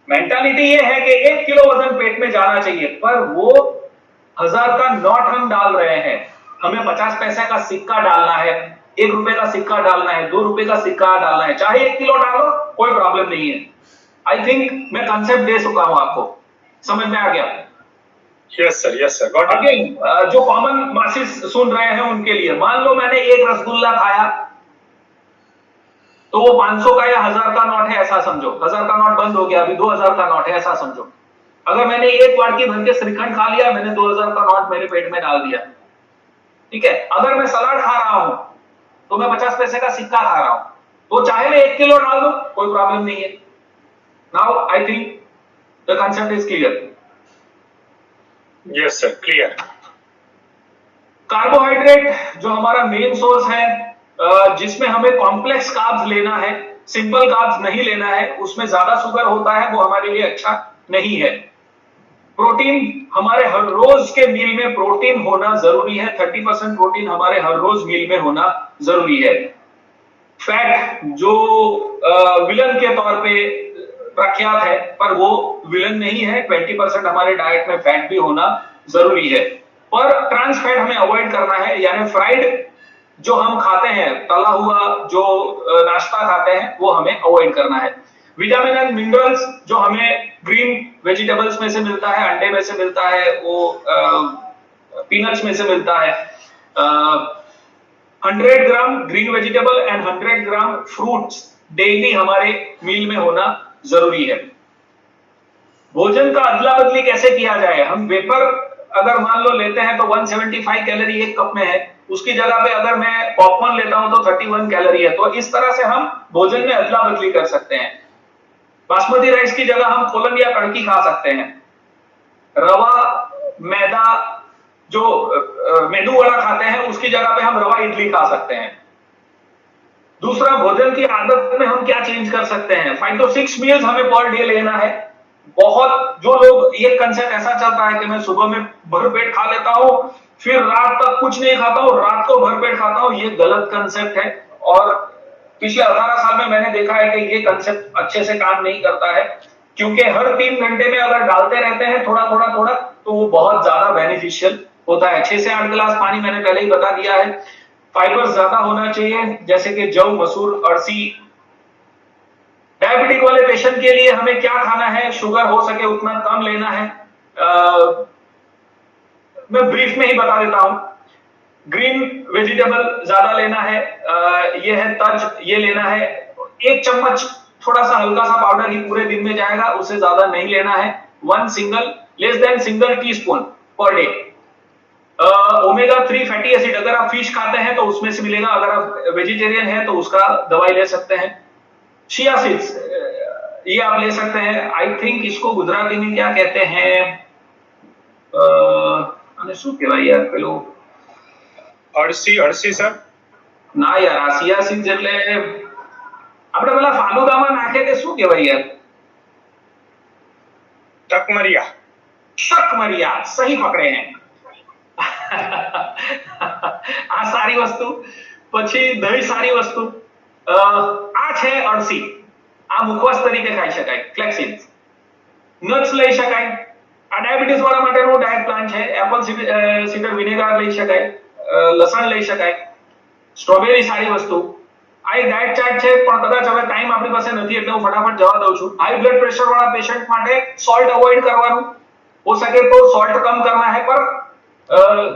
मेंटालिटी ये है कि 1 किलो वजन पेट में जाना चाहिए, पर वो 1000 का नोट हम डाल रहे हैं। हमें 50 पैसे का सिक्का डालना है, 1 रुपए का सिक्का डालना है, 2 रुपए का सिक्का डालना है, चाहे 1 किलो डालो कोई प्रॉब्लम नहीं है। आई थिंक मैं कंसेप्ट दे चुका हूं, आपको समझ में आ गया? Yes sir got it. Again जो कॉमन मासिस सुन रहे हैं उनके लिए, मान लो मैंने एक रसगुल्ला खाया तो वो 500 का या 1000 का नोट है ऐसा समझो। 1000 का नोट बंद हो गया, अभी 2000 का नोट है ऐसा समझो। अगर मैंने एक वाड़की भर के श्रीखंड खा लिया, मैंने 2000 का नोट मेरे पेट में डाल दिया, ठीक है। अगर मैं सलाद खा रहा हूं तो मैं 50 पैसे का सिक्का खा रहा हूं, तो चाहे मैं 1 किलो डाल दूं कोई प्रॉब्लम नहीं है। Now I think the concept is clear. Yes sir clear. Carbohydrate जो हमारा मेन सोर्स है, जिसमें हमें कॉम्प्लेक्स कार्ब्स लेना है, सिंपल कार्ब्स नहीं लेना है, उसमें ज्यादा शुगर होता है, वो हमारे लिए अच्छा नहीं है। प्रोटीन, हमारे हर रोज के मील में प्रोटीन होना जरूरी है। 30% प्रोटीन हमारे हर रोज मील में होना जरूरी है। फैट जो विलन के तौर पे प्रख्यात है, पर वो विलन नहीं है। 20% हमारे डाइट में फैट भी होना जरूरी है, पर ट्रांस फैट हमें अवॉइड करना है। यानी फ्राइड जो हम खाते हैं, तला हुआ जो नाश्ता खाते हैं, वो हमें अवॉइड करना है। विटामिन एंड मिनरल्स जो हमें ग्रीन वेजिटेबल्स में से मिलता है, अंडे में से मिलता है, वो पीनट्स में से मिलता है। 100 gram green vegetable and 100 gram fruits daily हमारे मील में होना जरूरी है। भोजन का अदला बदली कैसे किया जाए? हम वेपर अगर मान लो लेते हैं तो 175 कैलोरी एक कप में है, उसकी जगह पे अगर मैं पॉपकॉर्न लेता हूं तो 31 कैलोरी है। तो इस तरह से हम भोजन में अदला बदली कर सकते हैं। बासमती राइस की जगह हम कोलन या कड़की खा सकते हैं। रवा, मैदा, जो मेदू वड़ा खाते हैं उसकी जगह पे हम रवा इडली खा सकते हैं। दूसरा, भोजन की आदत में हम क्या चेंज कर सकते हैं? 5 to 6 मील्स हमें पर डे लेना है। बहुत जो लोग, ये कंसेप्ट ऐसा चलता है कि मैं सुबह में भरपेट खा लेता हूँ, फिर रात तक कुछ नहीं खाता हूँ, रात को भरपेट खाता हूँ, ये गलत कंसेप्ट है। और पिछले 18 साल में मैंने देखा है कि ये कंसेप्ट अच्छे से काम नहीं करता है, क्योंकि हर 3 घंटे में अगर डालते रहते हैं थोड़ा थोड़ा थोड़ा, तो वो बहुत ज्यादा बेनिफिशियल होता है। 6 से 8 गिलास पानी मैंने पहले ही बता दिया है। फाइबर ज्यादा होना चाहिए, जैसे कि जौ, मसूर, अरसी। डायबिटिक वाले पेशेंट के लिए हमें क्या खाना है, शुगर हो सके उतना कम लेना है। मैं ब्रीफ में ही बता देता हूं। ग्रीन वेजिटेबल ज्यादा लेना है, ये है तज, ये लेना है। 1 चम्मच थोड़ा सा हल्का सा पाउडर ही पूरे दिन में जाएगा, उससे ज्यादा नहीं लेना है। Less than single teaspoon per day. Omega 3 fatty acid अगर आप फिश खाते हैं तो उसमें से मिलेगा, अगर आप वेजिटेरियन हैं तो उसका दवाई ले सकते हैं। चिया सीड्स, ये आप ले सकते हैं। आई थिंक इसको गुजराती में क्या कहते हैं, અને શું કહેવાય યાર પેલું, અળસી સર. ના યાર, આ चिया सीड्स એટલે આપણે પેલા ફાલુદામાં નાખે તે શું કહેવાય યાર? તકમરિયા. તકમરિયા, સહી પકડે हैं। આ સારી વસ્તુ। પછી દહીં સારી વસ્તુ। આ છે અળસી, આ મુખવાસ તરીકે ખાઈ શકાય, ફ્લેક્સીડ નટ્સ લઈ શકાય। આ ડાયાબિટીસ વાળા માટેનો ડાયટ પ્લાન છે। એપલ સીડર વિનેગર લઈ શકાય, લસણ લઈ શકાય, સ્ટ્રોબેરી સારી વસ્તુ। આ એક ડાયટ ચાર્ટ છે, પણ કદાચ હવે ટાઈમ આપણી પાસે નથી એટલે હું ફટાફટ જવા દઉં છું। હાઈ બ્લડ પ્રેશર વાળા પેશન્ટ માટે સોલ્ટ અવોઇડ કરવાનું, हो सके तो सॉल्ट कम करना है, पर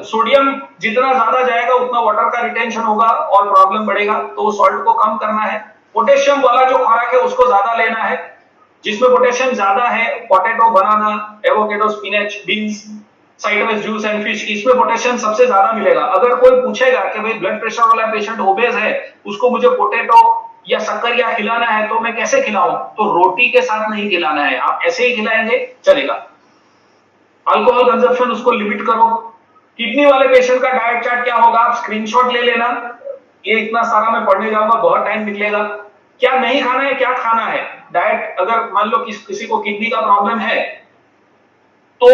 सोडियम जितना ज्यादा जाएगा उतना वाटर का रिटेंशन होगा और प्रॉब्लम बढ़ेगा, तो सॉल्ट को कम करना है। पोटेशियम वाला जो खुराक है उसको ज्यादा लेना है, जिसमें पोटेशियम ज्यादा है potato, banana, avocado, spinach, beans, citrus juice and fish, इसमें पोटेशियम सबसे ज्यादा मिलेगा। अगर कोई पूछेगा कि भाई ब्लड प्रेशर वाला पेशेंट ओबेस है, उसको मुझे पोटैटो या शक्करिया खिलाना है तो मैं कैसे खिलाऊं, तो रोटी के साथ नहीं खिलाना है, आप ऐसे ही खिलाएंगे चलेगा। अल्कोहल कंजप्शन उसको लिमिट करो। किडनी वाले पेशेंट का डाइट चार्ट क्या होगा, आप स्क्रीनशॉट ले लेना। ये इतना सारा मैं पढ़ने जाऊंगा, बहुत टाइम निकलेगा। क्या नहीं खाना है, क्या खाना है, डाइट। अगर मान लो किसी को किडनी का प्रॉब्लम है तो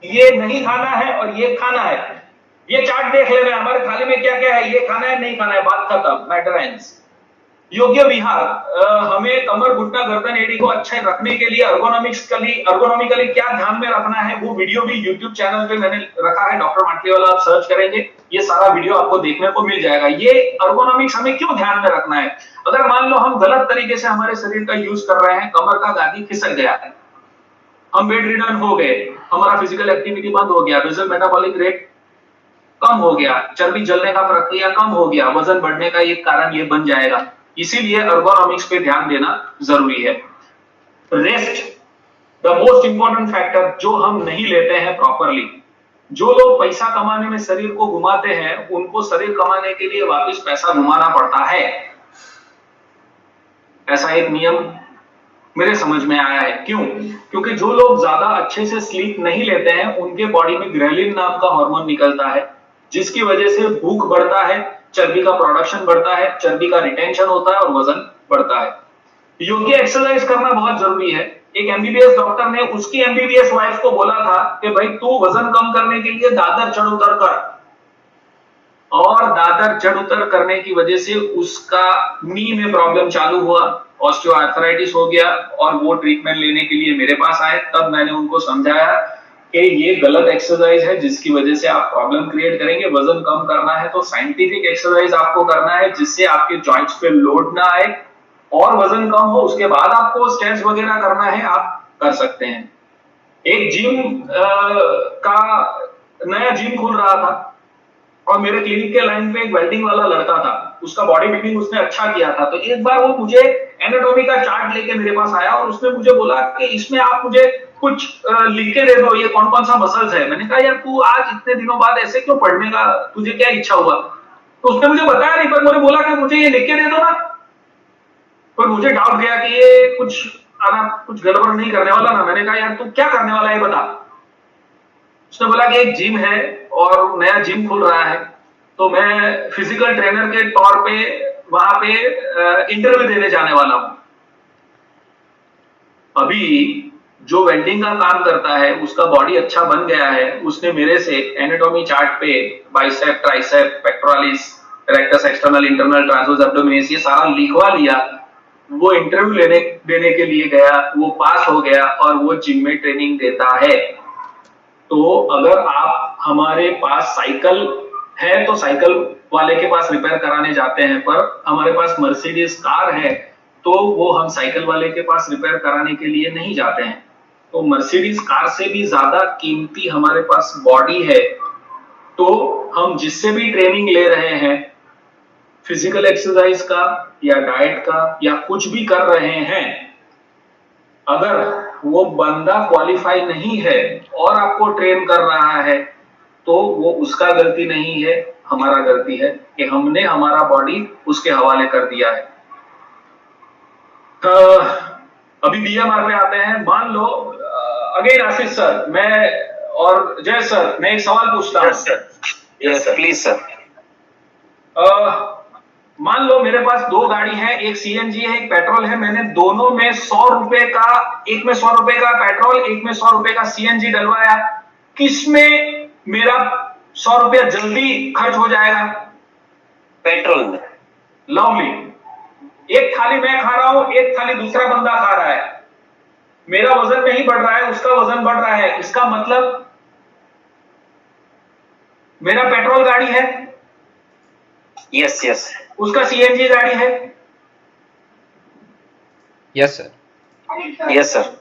ये नहीं खाना है और ये खाना है, ये चार्ट देख लेना। हमारे थाली में क्या क्या है, ये खाना है, नहीं खाना है, बात खत्म, मैटर एंड्स। योग्य विहार, हमें कमर, घुटना, गर्दन, एड़ी को अच्छे रखने के लिए अर्गोनॉमिकली क्या ध्यान में रखना है, वो वीडियो भी YouTube चैनल पे मैंने रखा है, डॉक्टर माटलीवाला, आप सर्च करेंगे ये सारा वीडियो आपको देखने को मिल जाएगा। ये अर्गोनॉमिक्स हमें क्यों ध्यान में रखना है। अगर मान लो हम गलत तरीके से हमारे शरीर का यूज कर रहे हैं, कमर का गादी खिसक गया है, हम बेड रिडन हो गए, हमारा फिजिकल एक्टिविटी बंद हो गया, बेसल मेटाबॉलिक रेट कम हो गया, चर्बी जलने का प्रक्रिया कम हो गया, वजन बढ़ने का एक कारण ये बन जाएगा। इसीलिए अर्गोनॉमिक्स पे ध्यान देना जरूरी है। Rest, the most important factor, जो हम नहीं लेते हैं प्रॉपरली। जो लोग पैसा कमाने में शरीर को घुमाते हैं, उनको शरीर कमाने के लिए वापस पैसा घुमाना पड़ता है। ऐसा एक नियम मेरे समझ में आया है। क्यों? क्योंकि जो लोग ज्यादा अच्छे से स्लीप नहीं लेते हैं, उनके बॉडी में ग्रेलिन नाम का हार्मोन निकलता है, जिसकी वजह से भूख बढ़ता है, चर्बी का प्रोडक्शन बढ़ता है, चर्बी का रिटेंशन होता है और वजन बढ़ता है। योग्य एक्सरसाइज करना बहुत जरूरी है। एक एमबीबीएस डॉक्टर ने उसकी एमबीबीएस वाइफ को बोला था कि भाई तू वजन कम करने के लिए दादर चढ़ उतर कर, और दादर चढ़ उतर करने की वजह से उसका नी में प्रॉब्लम चालू हुआ, ऑस्टियोआर्थराइटिस हो गया, और वो ट्रीटमेंट लेने के लिए मेरे पास आए। तब मैंने उनको समझाया कि ये गलत एक्सरसाइज है, जिसकी वजह से आप प्रॉब्लम क्रिएट करेंगे। वजन कम करना है तो साइंटिफिक एक्सरसाइज आपको करना है, जिससे आपके जॉइंट्स पे लोड ना आए और वजन कम हो। उसके बाद आपको स्टेप्स वगैरह करना है, आप कर सकते हैं। एक जिम का नया जिम खुल रहा था और मेरे क्लिनिक के लाइन पे एक वेल्डिंग वाला लड़का था, उसका बॉडी बिल्डिंग उसने अच्छा किया था। तो एक बार वो मुझे एनाटॉमी का चार्ट लेके मेरे पास आया और उसने मुझे बोला कि इसमें आप मुझे कुछ लिख के दे दो, ये कौन कौन सा मसल्स है। मैंने कहा यार तू आज इतने दिनों बाद ऐसे क्यों पढ़ने का, तुझे क्या इच्छा हुआ? तो उसने मुझे बताया नहीं, पर मुझे बोला कि मुझे ये लिख के दे दो ना। पर मुझे डाउट गया कि ये कुछ गड़बड़ नहीं करने वाला ना। मैंने कहा यार तू क्या करने वाला है बता। उसने बोला कि एक जिम है और नया जिम खुल रहा है, तो मैं फिजिकल ट्रेनर के तौर पे वहां पे इंटरव्यू देने जाने वाला हूं। अभी जो वेल्डिंग का काम करता है उसका बॉडी अच्छा बन गया है, उसने मेरे से एनाटॉमी चार्ट पे bicep, tricep, pectoralis, rectus external, internal, transverse abdominis ये सारा लिखवा लिया। वो इंटरव्यू देने के लिए गया, वो पास हो गया और वो जिम में ट्रेनिंग देता है। तो अगर आप हमारे पास साइकिल है तो साइकिल वाले के पास रिपेयर कराने जाते हैं, पर हमारे पास मर्सिडीज कार है तो वो हम साइकिल वाले के पास रिपेयर कराने के लिए नहीं जाते हैं। तो मर्सिडीज कार से भी ज्यादा कीमती हमारे पास बॉडी है। तो हम जिससे भी ट्रेनिंग ले रहे हैं, फिजिकल एक्सरसाइज का या डाइट का या कुछ भी कर रहे हैं, अगर वो बंदा क्वालिफाई नहीं है और आपको ट्रेन कर रहा है तो वो उसका गलती नहीं है, हमारा गलती है कि हमने हमारा बॉडी उसके हवाले कर दिया है। अभी बीएमआर पे आते हैं। मान लो अगेन आशीष सर, मैं और जय सर, मैं एक सवाल पूछता हूँ। Yes please sir. मान लो मेरे पास दो गाड़ी है, एक सीएनजी है, एक पेट्रोल है। मैंने दोनों में 100 रुपए का, एक में 100 रुपए का पेट्रोल, एक में 100 रुपए का सीएनजी डलवाया। किसमें मेरा 100 रुपया जल्दी खर्च हो जाएगा? पेट्रोल में। लवली। एक थाली मैं खा रहा हूं, एक थाली दूसरा बंदा खा रहा है, मेरा वजन नहीं बढ़ रहा है, उसका वजन बढ़ रहा है। इसका मतलब मेरा पेट्रोल गाड़ी है, यस यस, उसका सीएनजी गाड़ी है। Yes sir. Yes sir.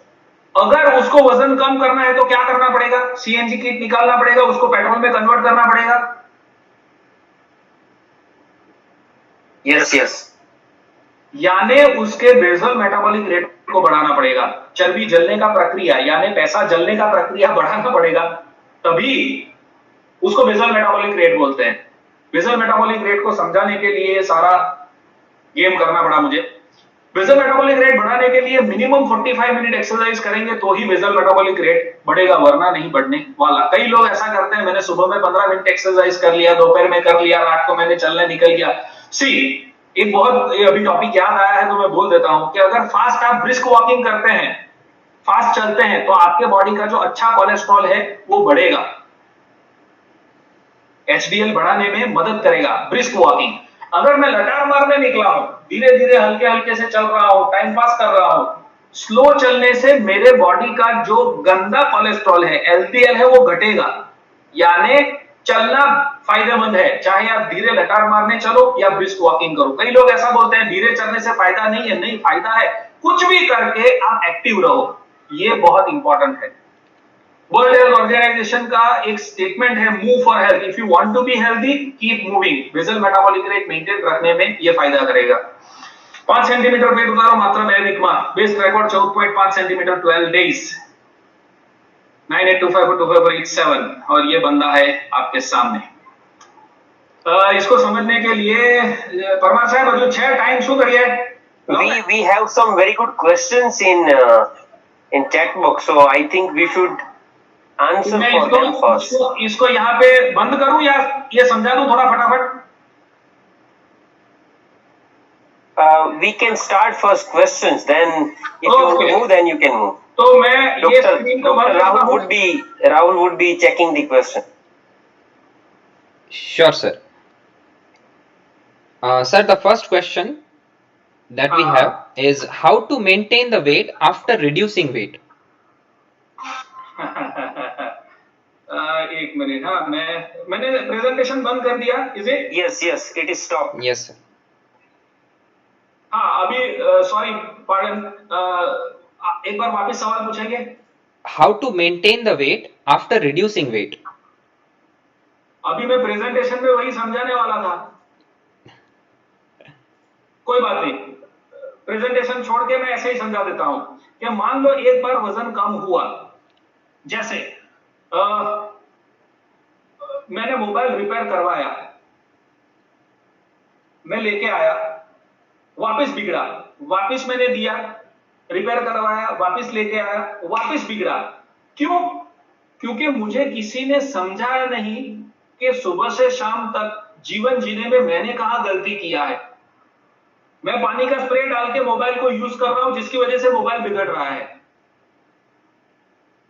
अगर उसको वजन कम करना है तो क्या करना पड़ेगा? सीएनजी किट निकालना पड़ेगा, उसको पेट्रोल में कन्वर्ट करना पड़ेगा। Yes yes. यानी उसके बेसल मेटाबॉलिक रेट को बढ़ाना पड़ेगा, चर्बी जलने का प्रक्रिया यानी पैसा जलने का प्रक्रिया बढ़ाना पड़ेगा, तभी उसको बेसल मेटाबॉलिक रेट बोलते हैं। बेसल मेटाबॉलिक रेट को समझाने के लिए सारा गेम करना पड़ा मुझे। बेसल मेटाबॉलिक रेट बढ़ाने के लिए मिनिमम 45 मिनट एक्सरसाइज करेंगे तो ही बेसल मेटाबॉलिक रेट बढ़ेगा, वरना नहीं बढ़ने वाला। कई लोग ऐसा करते हैं, मैंने सुबह में 15 मिनट एक्सरसाइज कर लिया, दोपहर में कर लिया, रात को मैंने चलने निकल गया। सी एक बहुत अभी टॉपिक याद आया है तो मैं बोल देता हूं कि अगर फास्ट आप ब्रिस्क वॉकिंग करते हैं, फास्ट चलते हैं, तो आपके बॉडी का जो अच्छा कोलेस्ट्रॉल है वो बढ़ेगा, एचडीएल बढ़ाने में मदद करेगा ब्रिस्क वॉकिंग। अगर मैं लटार मारने निकला हूं, धीरे धीरे हल्के हल्के से चल रहा हूं, टाइम पास कर रहा हूं, स्लो चलने से मेरे बॉडी का जो गंदा कोलेस्ट्रॉल है, एलडीएल है, वो घटेगा। यानी चलना फायदेमंद है, चाहे आप धीरे लटार मारने चलो या ब्रिस्क वॉकिंग करो। कई लोग ऐसा बोलते हैं धीरे चलने से फायदा नहीं है, नहीं फायदा है। कुछ भी करके आप एक्टिव रहो, ये बहुत इंपॉर्टेंट है। वर्ल्ड हेल्थ ऑर्गेनाइजेशन का एक स्टेटमेंट है, move for health. If you want to be healthy, keep moving. Basal metabolic rate maintain रखने में ये फायदा करेगा। 5 सेंटीमीटर वेट उतारो, मात्रा मैरिकमा, बेस्ट रिकॉर्ड 14.5 सेंटीमीटर 12 डेज, 9825425487। और ये बंदा है आपके सामने। इसको समझने के लिए परमार साहब हजू 6 टाइम शू करिए। We have some very good questions in chat box, so I think we should answer for them first. इसको यहाँ पे बंद करूं या ये समझा दूं थोड़ा फटाफट? We can start first questions, then if you want to move, then you can move. तो मैं ये स्क्रीन को बंद करता हूं। Rahul would be checking the question. Sure, sir. Sir, the first question that we have is how to maintain the weight after reducing weight. एक minute. हाँ, मैंने प्रेजेंटेशन बंद कर दिया। Is it? Yes, it is stopped. Yes, sir. हाँ, अभी sorry pardon, एक बार वापस सवाल पूछेंगे? How to maintain the weight after reducing weight. अभी मैं प्रेजेंटेशन में वही समझाने वाला था। कोई बात नहीं, प्रेजेंटेशन छोड़ के मैं ऐसे ही समझा देता हूं कि मान लो एक बार वजन कम हुआ, जैसे मैंने मोबाइल रिपेयर करवाया, मैं लेके आया, वापस बिगड़ा, वापस मैंने दिया, रिपेयर करवाया, वापस लेके आया, वापस बिगड़ा। क्यों? क्योंकि मुझे किसी ने समझाया नहीं कि सुबह से शाम तक जीवन जीने में मैंने कहां गलती किया है। मैं पानी का स्प्रे डाल के मोबाइल को यूज कर रहा हूं, जिसकी वजह से मोबाइल बिगड़ रहा है।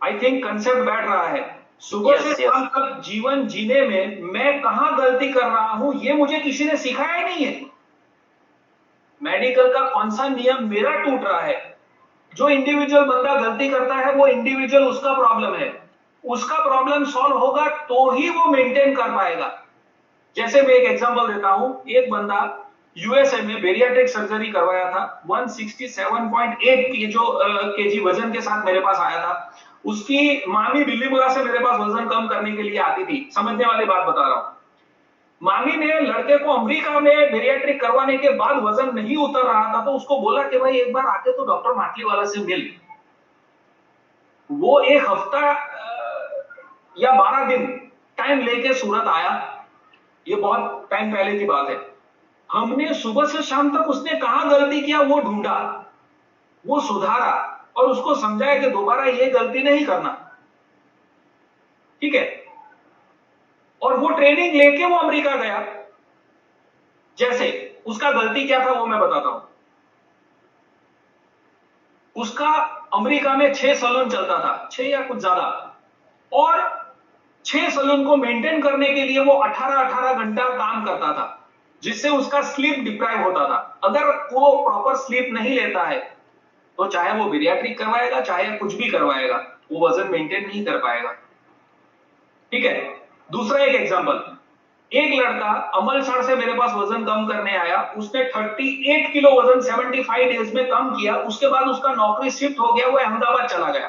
आई थिंक कंसेप्ट बैठ रहा है। सुबह से शाम तक जीवन जीने में मैं कहां गलती कर रहा हूं, ये मुझे किसी ने सिखाया ही नहीं है। मेडिकल का कौन सा नियम मेरा टूट रहा है? जो इंडिविजुअल बंदा गलती करता है वो इंडिविजुअल, उसका प्रॉब्लम है, उसका प्रॉब्लम सॉल्व होगा तो ही वो मेंटेन कर पाएगा। जैसे मैं एक एग्जांपल देता हूं, एक बंदा यूएसए में बेरियाट्रिक सर्जरी करवाया था, 167.8 की जो केजी वजन के साथ मेरे पास आया था। उसकी मामी दिल्लीपुरा से मेरे पास वजन कम करने के लिए आती थी, समझने वाली बात बता रहा हूं। मामी ने लड़के को अमेरिका में बेरियाट्रिक करवाने के बाद वजन नहीं उतर रहा था, तो उसको बोला कि भाई एक बार आके तो डॉक्टर माटलीवाला से मिल। वो एक हफ्ता या 12 दिन टाइम लेके सूरत आया। ये बहुत टाइम पहले की बात है। हमने सुबह से शाम तक उसने कहां गलती किया वो ढूंढा, वो सुधारा और उसको समझाया कि दोबारा ये गलती नहीं करना, ठीक है। और वो ट्रेनिंग लेके वो अमेरिका गया। जैसे उसका गलती क्या था वो मैं बताता हूं। उसका अमेरिका में 6 सैलून चलता था, 6 या कुछ ज्यादा, और 6 सैलून को मेंटेन करने के लिए वो 18-18 घंटा काम करता था, जिससे उसका स्लीप डिप्राइव होता था। अगर वो प्रॉपर स्लीप नहीं लेता है तो चाहे वो बेरियाट्रिक करवाएगा चाहे कुछ भी करवाएगा, वो वजन मेंटेन नहीं कर पाएगा, ठीक है। दूसरा एक एग्जांपल, एक लड़का अमलसर से मेरे पास वजन कम करने आया। उसने 38 किलो वजन 75 डेज में कम किया। उसके बाद उसका नौकरी शिफ्ट हो गया, वो अहमदाबाद चला गया।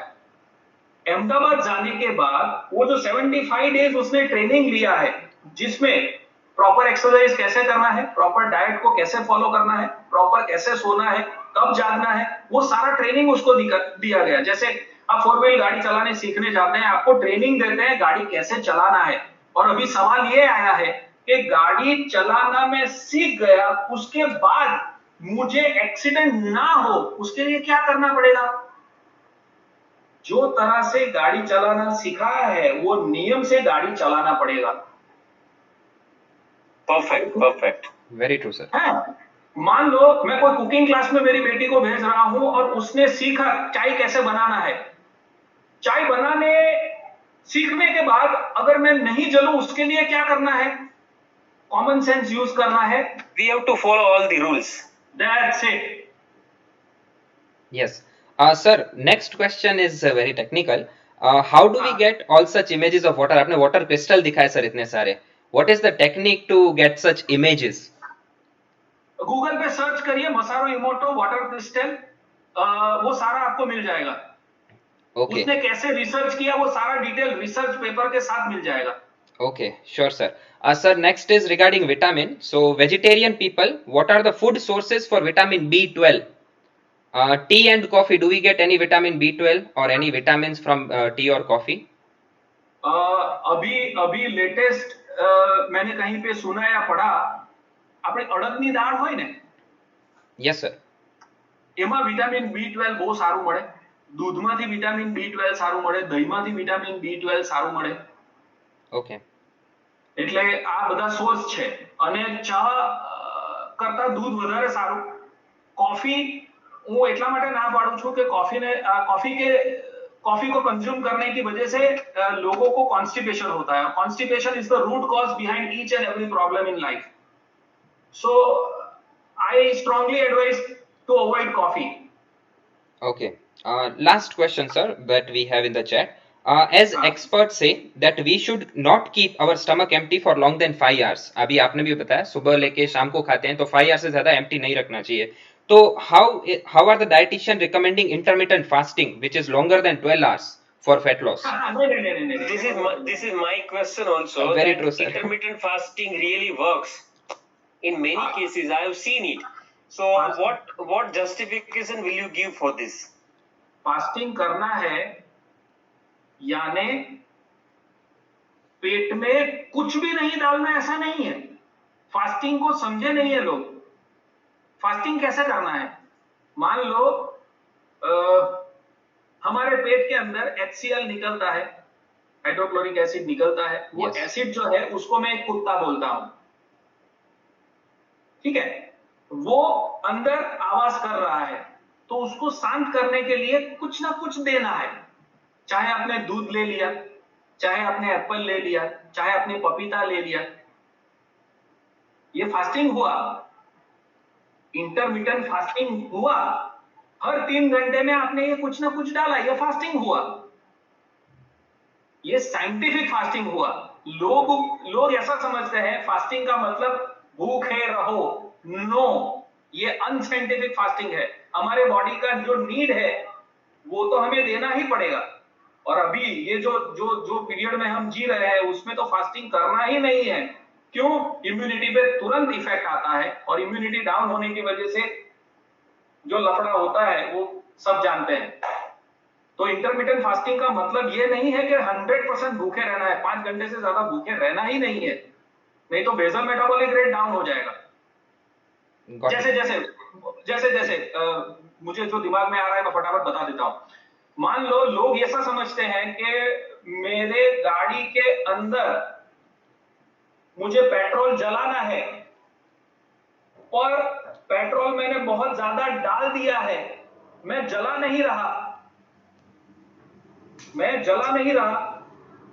अहमदाबाद जाने के बाद वो जो 75 डेज उसने ट्रेनिंग लिया है, जिसमें प्रॉपर एक्सरसाइज कैसे करना है, प्रॉपर डाइट को कैसे फॉलो करना है, प्रॉपर कैसे सोना है, कब जागना है, वो सारा ट्रेनिंग उसको दिया गया। जैसे आप 4 व्हील गाड़ी चलाने सीखने जाते हैं, आपको ट्रेनिंग देते हैं गाड़ी कैसे चलाना है। और अभी सवाल ये आया है कि गाड़ी चलाना मैं सीख गया, उसके बाद मुझे एक्सीडेंट ना हो उसके लिए क्या करना पड़ेगा? जो तरह से गाड़ी चलाना सिखाया है वो नियम से गाड़ी चलाना पड़ेगा। Perfect, perfect, very true sir. है, मान लो मैं कोई कुकिंग क्लास में मेरी बेटी को भेज रहा हूं और उसने सीखा चाय कैसे बनाना है। चाय बनाने सीखने के बाद अगर मैं नहीं जलूं उसके लिए क्या करना है? कॉमन सेंस यूज करना है। We have to follow all the rules, that's it. Yes. Sir, next question is very technical. How do we get all such images of water? आपने water crystal दिखाए सर इतने सारे. What is the technique to get such images? Google पे search करिए मसारो इमोटो water crystal, वो सारा आपको मिल जाएगा। Okay. उसने कैसे रिसर्च किया वो सारा डिटेल रिसर्च पेपर के साथ मिल जाएगा। Okay, sure sir. Sir, next is regarding vitamin. So, vegetarian people, what are the food sources for vitamin B12? Tea and coffee, do we get any vitamin B12 or any vitamins from tea or coffee? अभी latest मैंने कहीं पे सुना या पढ़ा, આપણે અડદની દાળ હોય ને, Yes sir. એમાં વિટામિન B12 બહુ સારું મળે। દૂધમાંથી વિટામિન B12 સારું મળે, દહીંમાંથી વિટામિન B12 સારું મળે। Okay. એટલે આ બધા સોર્સ છે। અને ચા કરતા दूध વધારે સારું। कॉफी હું એટલા માટે ના પાડું છું કે कॉफी को कंज्यूम करने की वजह से लोगों को कॉन्स्टिपेशन होता है। Constipation is the root cause behind each and every problem in life. So I strongly advise to avoid coffee. Okay. Last question, sir, that we have in the chat. As experts say that we should not keep our stomach empty for long than 5 hours. अभी आपने भी बताया सुबह लेके शाम को खाते हैं तो 5 hours से ज्यादा empty नहीं रखना चाहिए। तो how are the dietitian recommending intermittent fasting, which is longer than 12 hours for fat loss? This is my question also. Very that true, sir. Intermittent fasting really works. In many cases, I have seen it. So, what justification will you give for this? Fasting करना है यानी पेट में कुछ भी नहीं डालना, ऐसा नहीं है। फास्टिंग को समझे नहीं है लोग। फास्टिंग कैसे करना है? मान लो हमारे पेट के अंदर HCl निकलता है, हाइड्रोक्लोरिक एसिड निकलता है। वो एसिड जो है उसको मैं एक कुत्ता बोलता हूं, ठीक है। वो अंदर आवाज कर रहा है तो उसको शांत करने के लिए कुछ ना कुछ देना है। चाहे आपने दूध ले लिया, चाहे आपने एप्पल ले लिया, चाहे आपने पपीता ले लिया, ये फास्टिंग हुआ, इंटरमिटेंट फास्टिंग हुआ। हर 3 घंटे में आपने ये कुछ ना कुछ डाला, ये फास्टिंग हुआ, ये साइंटिफिक फास्टिंग हुआ। लोग ऐसा समझते हैं फास्टिंग का मतलब भूखे रहो। नो, ये अनसाइंटिफिक फास्टिंग है। हमारे बॉडी का जो नीड है वो तो हमें देना ही पड़ेगा। और अभी ये जो पीरियड में हम जी रहे हैं उसमें तो फास्टिंग करना ही नहीं है। क्यों? इम्यूनिटी पे तुरंत इफेक्ट आता है और इम्यूनिटी डाउन होने की वजह से जो लफड़ा होता है वो सब जानते हैं। तो इंटरमिटेंट फास्टिंग का मतलब ये नहीं है कि 100% भूखे रहना है, 5 घंटे से ज्यादा भूखे रहना ही नहीं है, नहीं तो बेसल मेटाबॉलिक रेट डाउन हो जाएगा। जैसे जैसे मुझे जो दिमाग में आ रहा है मैं फटाफट बता देता हूं। मान लो लोग ऐसा समझते हैं कि मेरे गाड़ी के अंदर मुझे पेट्रोल जलाना है, और पेट्रोल मैंने बहुत ज्यादा डाल दिया है, मैं जला नहीं रहा,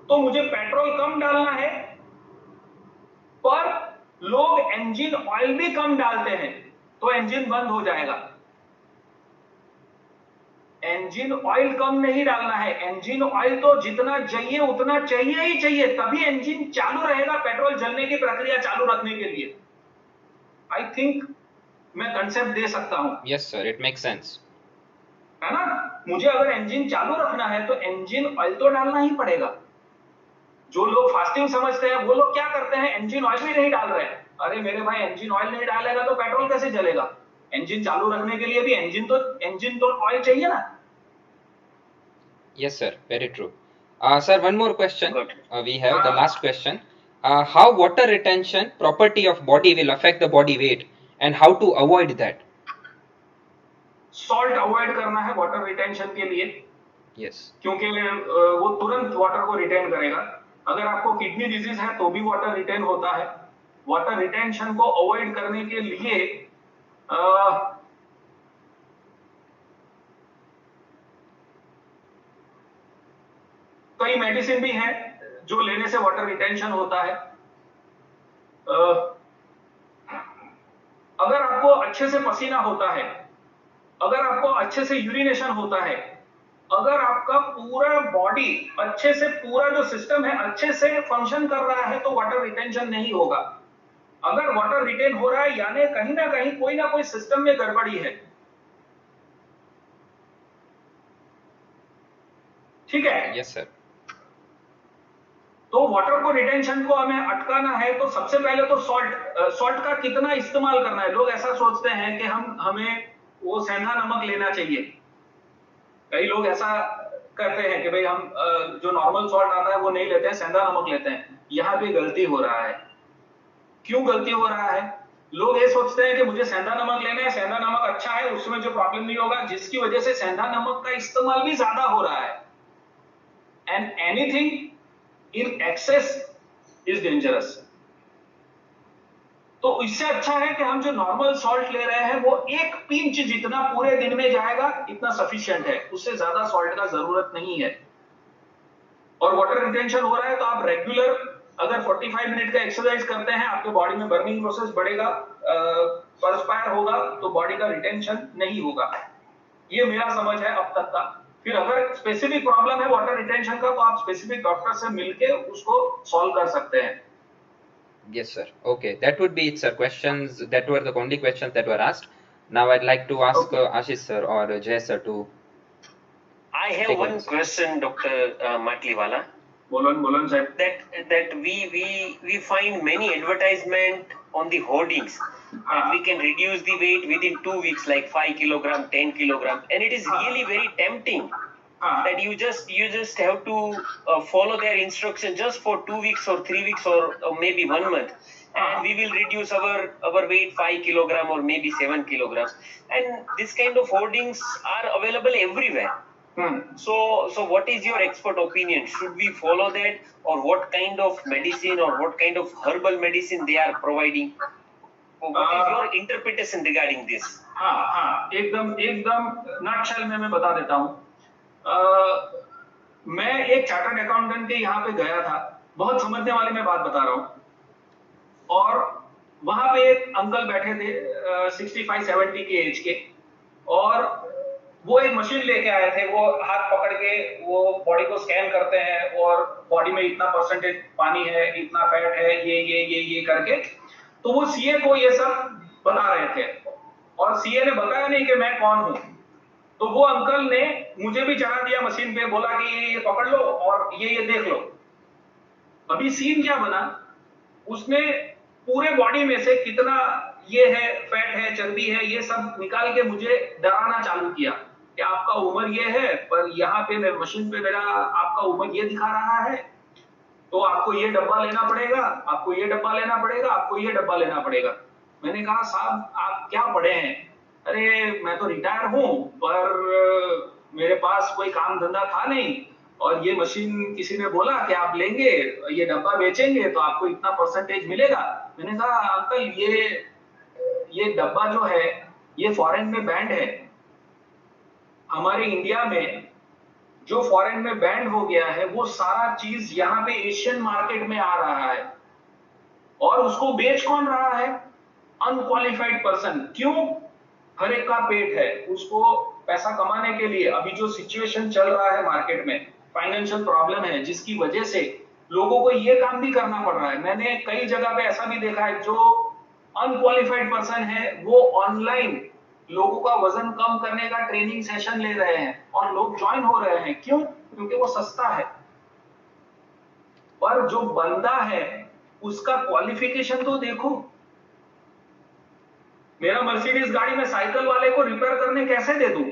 तो मुझे पेट्रोल कम डालना है, पर लोग इंजन ऑयल भी कम डालते हैं तो इंजन बंद हो जाएगा। इंजन ऑयल कम नहीं डालना है, इंजन ऑयल तो जितना चाहिए उतना चाहिए ही चाहिए, तभी इंजन चालू रहेगा पेट्रोल जलने की प्रक्रिया चालू रखने के लिए। आई थिंक मैं कंसेप्ट दे सकता हूं। Yes sir, it makes sense, है ना? मुझे अगर इंजन चालू रखना है तो इंजन ऑयल तो डालना ही पड़ेगा। जो लोग फास्टिंग समझते हैं वो लोग क्या करते हैं, इंजन ऑयल भी नहीं डाल रहे हैं। अरे मेरे भाई, इंजन ऑयल नहीं डालेगा तो पेट्रोल कैसे जलेगा? इंजन चालू रखने के लिए भी इंजन तो ऑयल चाहिए ना। yes sir, very true. Sir, one more question. Good. We have the last question. How water retention property of body will affect the body weight and how to avoid that? Salt avoid करना है water retention के लिए। Yes. क्योंकि वो तुरंत water को retain करेगा। अगर आपको किडनी डिजीज है तो भी वाटर रिटेन होता है। वाटर रिटेंशन को अवॉइड करने के लिए कई मेडिसिन भी हैं जो लेने से वाटर रिटेंशन होता है। अगर आपको अच्छे से पसीना होता है, अगर आपको अच्छे से यूरिनेशन होता है, अगर आपका पूरा बॉडी अच्छे से, पूरा जो सिस्टम है अच्छे से फंक्शन कर रहा है तो वाटर रिटेंशन नहीं होगा। अगर वाटर रिटेन हो रहा है यानी कहीं ना कहीं कोई ना कोई सिस्टम में गड़बड़ी है। ठीक है? Yes sir. तो वाटर को रिटेंशन को हमें अटकाना है तो सबसे पहले तो सॉल्ट का कितना इस्तेमाल करना है। लोग ऐसा सोचते हैं कि हमें वो सेंधा नमक लेना चाहिए। कई लोग ऐसा करते हैं कि भाई हम जो नॉर्मल सॉल्ट आता है वो नहीं लेते हैं, सेंधा नमक लेते हैं। यहां पे गलती हो रहा है। क्यों गलती हो रहा है? लोग ये सोचते हैं कि मुझे सेंधा नमक लेना है, सेंधा नमक अच्छा है, उसमें जो प्रॉब्लम नहीं होगा, जिसकी वजह से सेंधा नमक का इस्तेमाल भी ज्यादा हो रहा है। And anything in excess is dangerous. तो इससे अच्छा है कि हम जो नॉर्मल सॉल्ट ले रहे हैं वो 1 पिंच जितना पूरे दिन में जाएगा, इतना सफिशिएंट है, उससे ज्यादा सॉल्ट का जरूरत नहीं है। और वाटर रिटेंशन हो रहा है तो आप रेगुलर अगर 45 मिनट का एक्सरसाइज करते हैं, आपके बॉडी में बर्निंग प्रोसेस बढ़ेगा, परस्पायर होगा, तो बॉडी का रिटेंशन नहीं होगा। ये मेरा समझ है अब तक का। फिर अगर स्पेसिफिक प्रॉब्लम है वाटर रिटेंशन का तो आप स्पेसिफिक डॉक्टर से मिलके उसको सॉल्व कर सकते हैं। Yes sir. Okay, that would be it sir. Questions, that were the only questions that were asked. Now I'd like to ask Ashish sir or Jay sir to. I have one question, Dr. Matliwala. बोलन साहब। That we find many advertisement on the hoardings, and we can reduce the weight within 2 weeks, like 5 kilogram, 10 kilogram, and it is really very tempting. That you just have to follow their instruction just for 2 weeks or 3 weeks or maybe 1 month, and we will reduce our weight 5 kilogram or maybe 7 kilograms. And this kind of hoardings are available everywhere. So what is your expert opinion? Should we follow that, or what kind of medicine or what kind of herbal medicine they are providing? What is your interpretation regarding this? एकदम nutshell में मैं बता देता हूं। मैं एक chartered accountant के यहाँ पे गया था, बहुत समझने वाली मैं बात बता रहा हूँ, और वहां पे एक अंकल बैठे थे 65-70 के एज के, और वो एक मशीन लेके आए थे, वो हाथ पकड़ के वो बॉडी को स्कैन करते हैं और बॉडी में इतना परसेंटेज पानी है, इतना फैट है, ये करके, तो वो सीए को ये सब बता रहे थे, और सीए ने बताया नहीं कि मैं कौन हूं। तो वो अंकल ने मुझे भी चढ़ा दिया मशीन पे, बोला कि ये पकड़ लो और ये देख लो। अभी सीन क्या बना, उसने पूरे बॉडी में से कितना ये है, फैट है, चर्बी है, ये सब निकाल के मुझे डराना चालू किया कि आपका उम्र ये है, पर यहाँ पे मशीन पे मेरा आपका उम्र ये दिखा रहा है, तो आपको ये डब्बा लेना पड़ेगा, आपको ये डब्बा लेना पड़ेगा, आपको ये डब्बा लेना पड़ेगा। मैंने कहा साहब आप क्या पढ़े हैं? अरे मैं तो रिटायर हूं, पर मेरे पास कोई काम धंधा था नहीं, और ये मशीन किसी ने बोला कि आप लेंगे, ये डब्बा बेचेंगे तो आपको इतना परसेंटेज मिलेगा। मैंने कहा अंकल ये डब्बा जो है ये फॉरेन में बैंड है, हमारे इंडिया में जो फॉरेन में बैंड हो गया है वो सारा चीज यहाँ पे एशियन मार्केट में आ रहा है, और उसको बेच कौन रहा है? Unqualified person. क्यों? हर एक का पेट है, उसको पैसा कमाने के लिए अभी जो सिचुएशन चल रहा है मार्केट में, फाइनेंशियल प्रॉब्लम है, जिसकी वजह से लोगों को ये काम भी करना पड़ रहा है। मैंने कई जगह पे ऐसा भी देखा है, जो अनक्वालिफाइड पर्सन है वो ऑनलाइन लोगों का वजन कम करने का ट्रेनिंग सेशन ले रहे हैं, और लोग ज्वाइन हो रहे हैं। क्यों? क्योंकि वो सस्ता है। पर जो बंदा है उसका क्वालिफिकेशन तो देखो। मेरा मर्सिडीज गाड़ी में साइकिल वाले को रिपेयर करने कैसे दे दूं?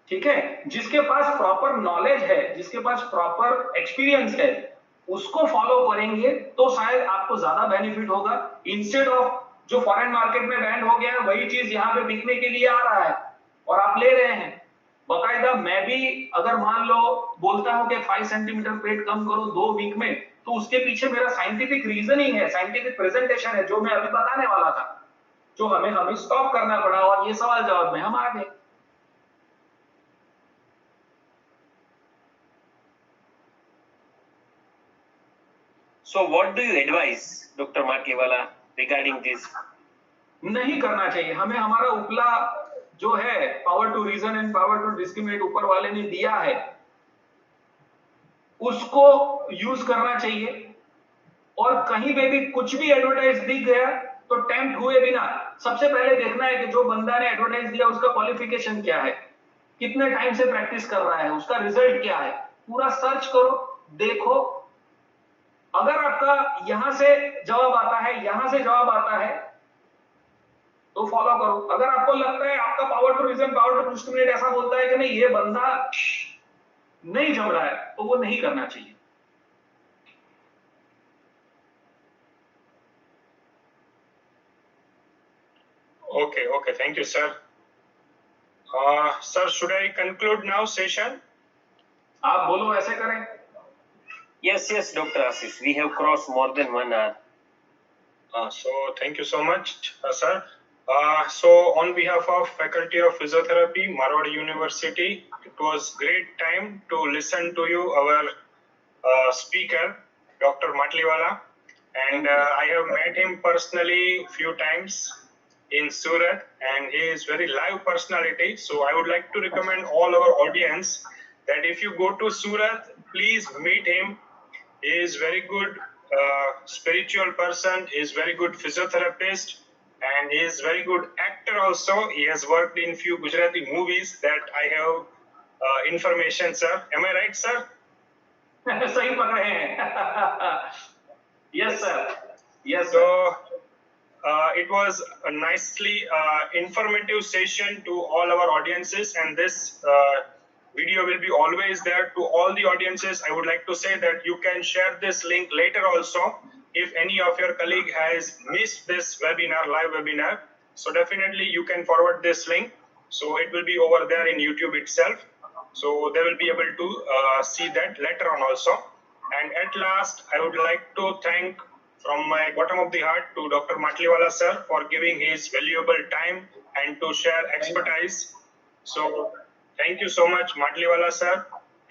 ठीक है, जिसके पास प्रॉपर नॉलेज है, जिसके पास प्रॉपर एक्सपीरियंस है, उसको फॉलो करेंगे तो शायद आपको ज्यादा बेनिफिट होगा, इंस्टेड ऑफ जो फॉरेन मार्केट में बैंड हो गया है वही चीज यहाँ पे बिकने के लिए आ रहा है और आप ले रहे हैं। बकायदा मैं भी अगर मान लो बोलता हूं कि 5 सेंटीमीटर पेट कम करो 2 वीक में, तो उसके पीछे मेरा साइंटिफिक रीजनिंग है, साइंटिफिक प्रेजेंटेशन है, जो मैं अभी बताने वाला था, जो हमें स्टॉप करना पड़ा, और ये सवाल जवाब में हम आ गए। So what do you advise, Dr. Matliwala, regarding this? नहीं करना चाहिए हमें। हमारा उपला जो है, power to reason and power to discriminate, ऊपर वाले ने दिया है, उसको यूज करना चाहिए। और कहीं पे भी कुछ भी एडवर्टाइज दिख गया तो टेम्प्ट हुए बिना सबसे पहले देखना है कि जो बंदा ने एडवर्टाइज दिया उसका क्वालिफिकेशन क्या है, कितने टाइम से प्रैक्टिस कर रहा है, उसका रिजल्ट क्या है, पूरा सर्च करो, देखो। अगर आपका यहां से जवाब आता है, यहां से जवाब आता है, तो फॉलो करो। अगर आपको लगता है आपका power to reason, power to discriminate ऐसा बोलता है कि नहीं ये बंदा नहीं जम रहा है, तो वो नहीं करना चाहिए। Okay, thank you, sir. Sir, should I conclude now session? आप बोलो ऐसे करें। Yes, Dr. Ashish, we have crossed more than 1 hour. So thank you so much, sir. So on behalf of Faculty of Physiotherapy, Marwadi University, it was great time to listen to you, our speaker, Dr. Matliwala, and I have met him personally few times in Surat, and he is very live personality. So I would like to recommend all our audience that if you go to Surat, please meet him. He is very good spiritual person. He is very good physiotherapist, and he is very good actor also. He has worked in few Gujarati movies that I have information, sir. Am I right, sir? सही पकड़े हैं। Yes, sir. Yes, So sir. it was a nicely informative session to all our audiences, and this video will be always there to all the audiences. I would like to say that you can share this link later also if any of your colleague has missed this webinar, live webinar. So definitely you can forward this link. So it will be over there in YouTube itself. So they will be able to see that later on also. And at last, I would like to thank from my bottom of the heart to Dr. Matliwala sir for giving his valuable time and to share expertise. So Thank you so much, Matliwala sir.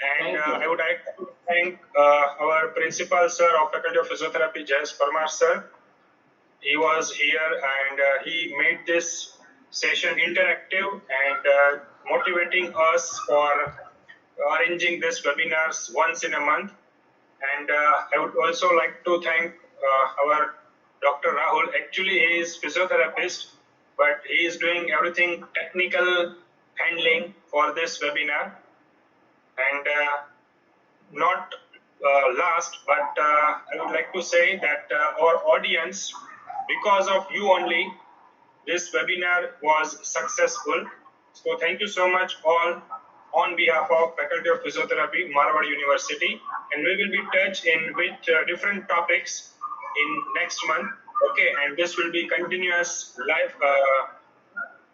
And Thank you. I would like to thank our principal sir of Faculty of Physiotherapy, Jayesh Parmar sir. He was here and he made this session interactive and motivating us for arranging this webinars once in a month. And I would also like to thank our Dr. Rahul. Actually, he is physiotherapist, but he is doing everything technical handling for this webinar. And not last, but I would like to say that our audience, because of you only, this webinar was successful. So thank you so much all on behalf of Faculty of Physiotherapy, Marwar University, and we will be touched in with different topics in next month. Okay, and this will be continuous live.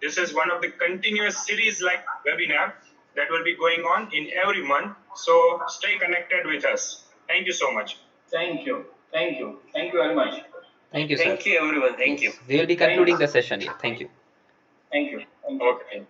This is one of the continuous series like webinar that will be going on in every month. So stay connected with us. Thank you so much. Thank you. Thank you. Thank you very much. Thank you, sir. Thank you, everyone. Thank you. We will be concluding the session here. Thank you. Thank you. Thank you. Okay.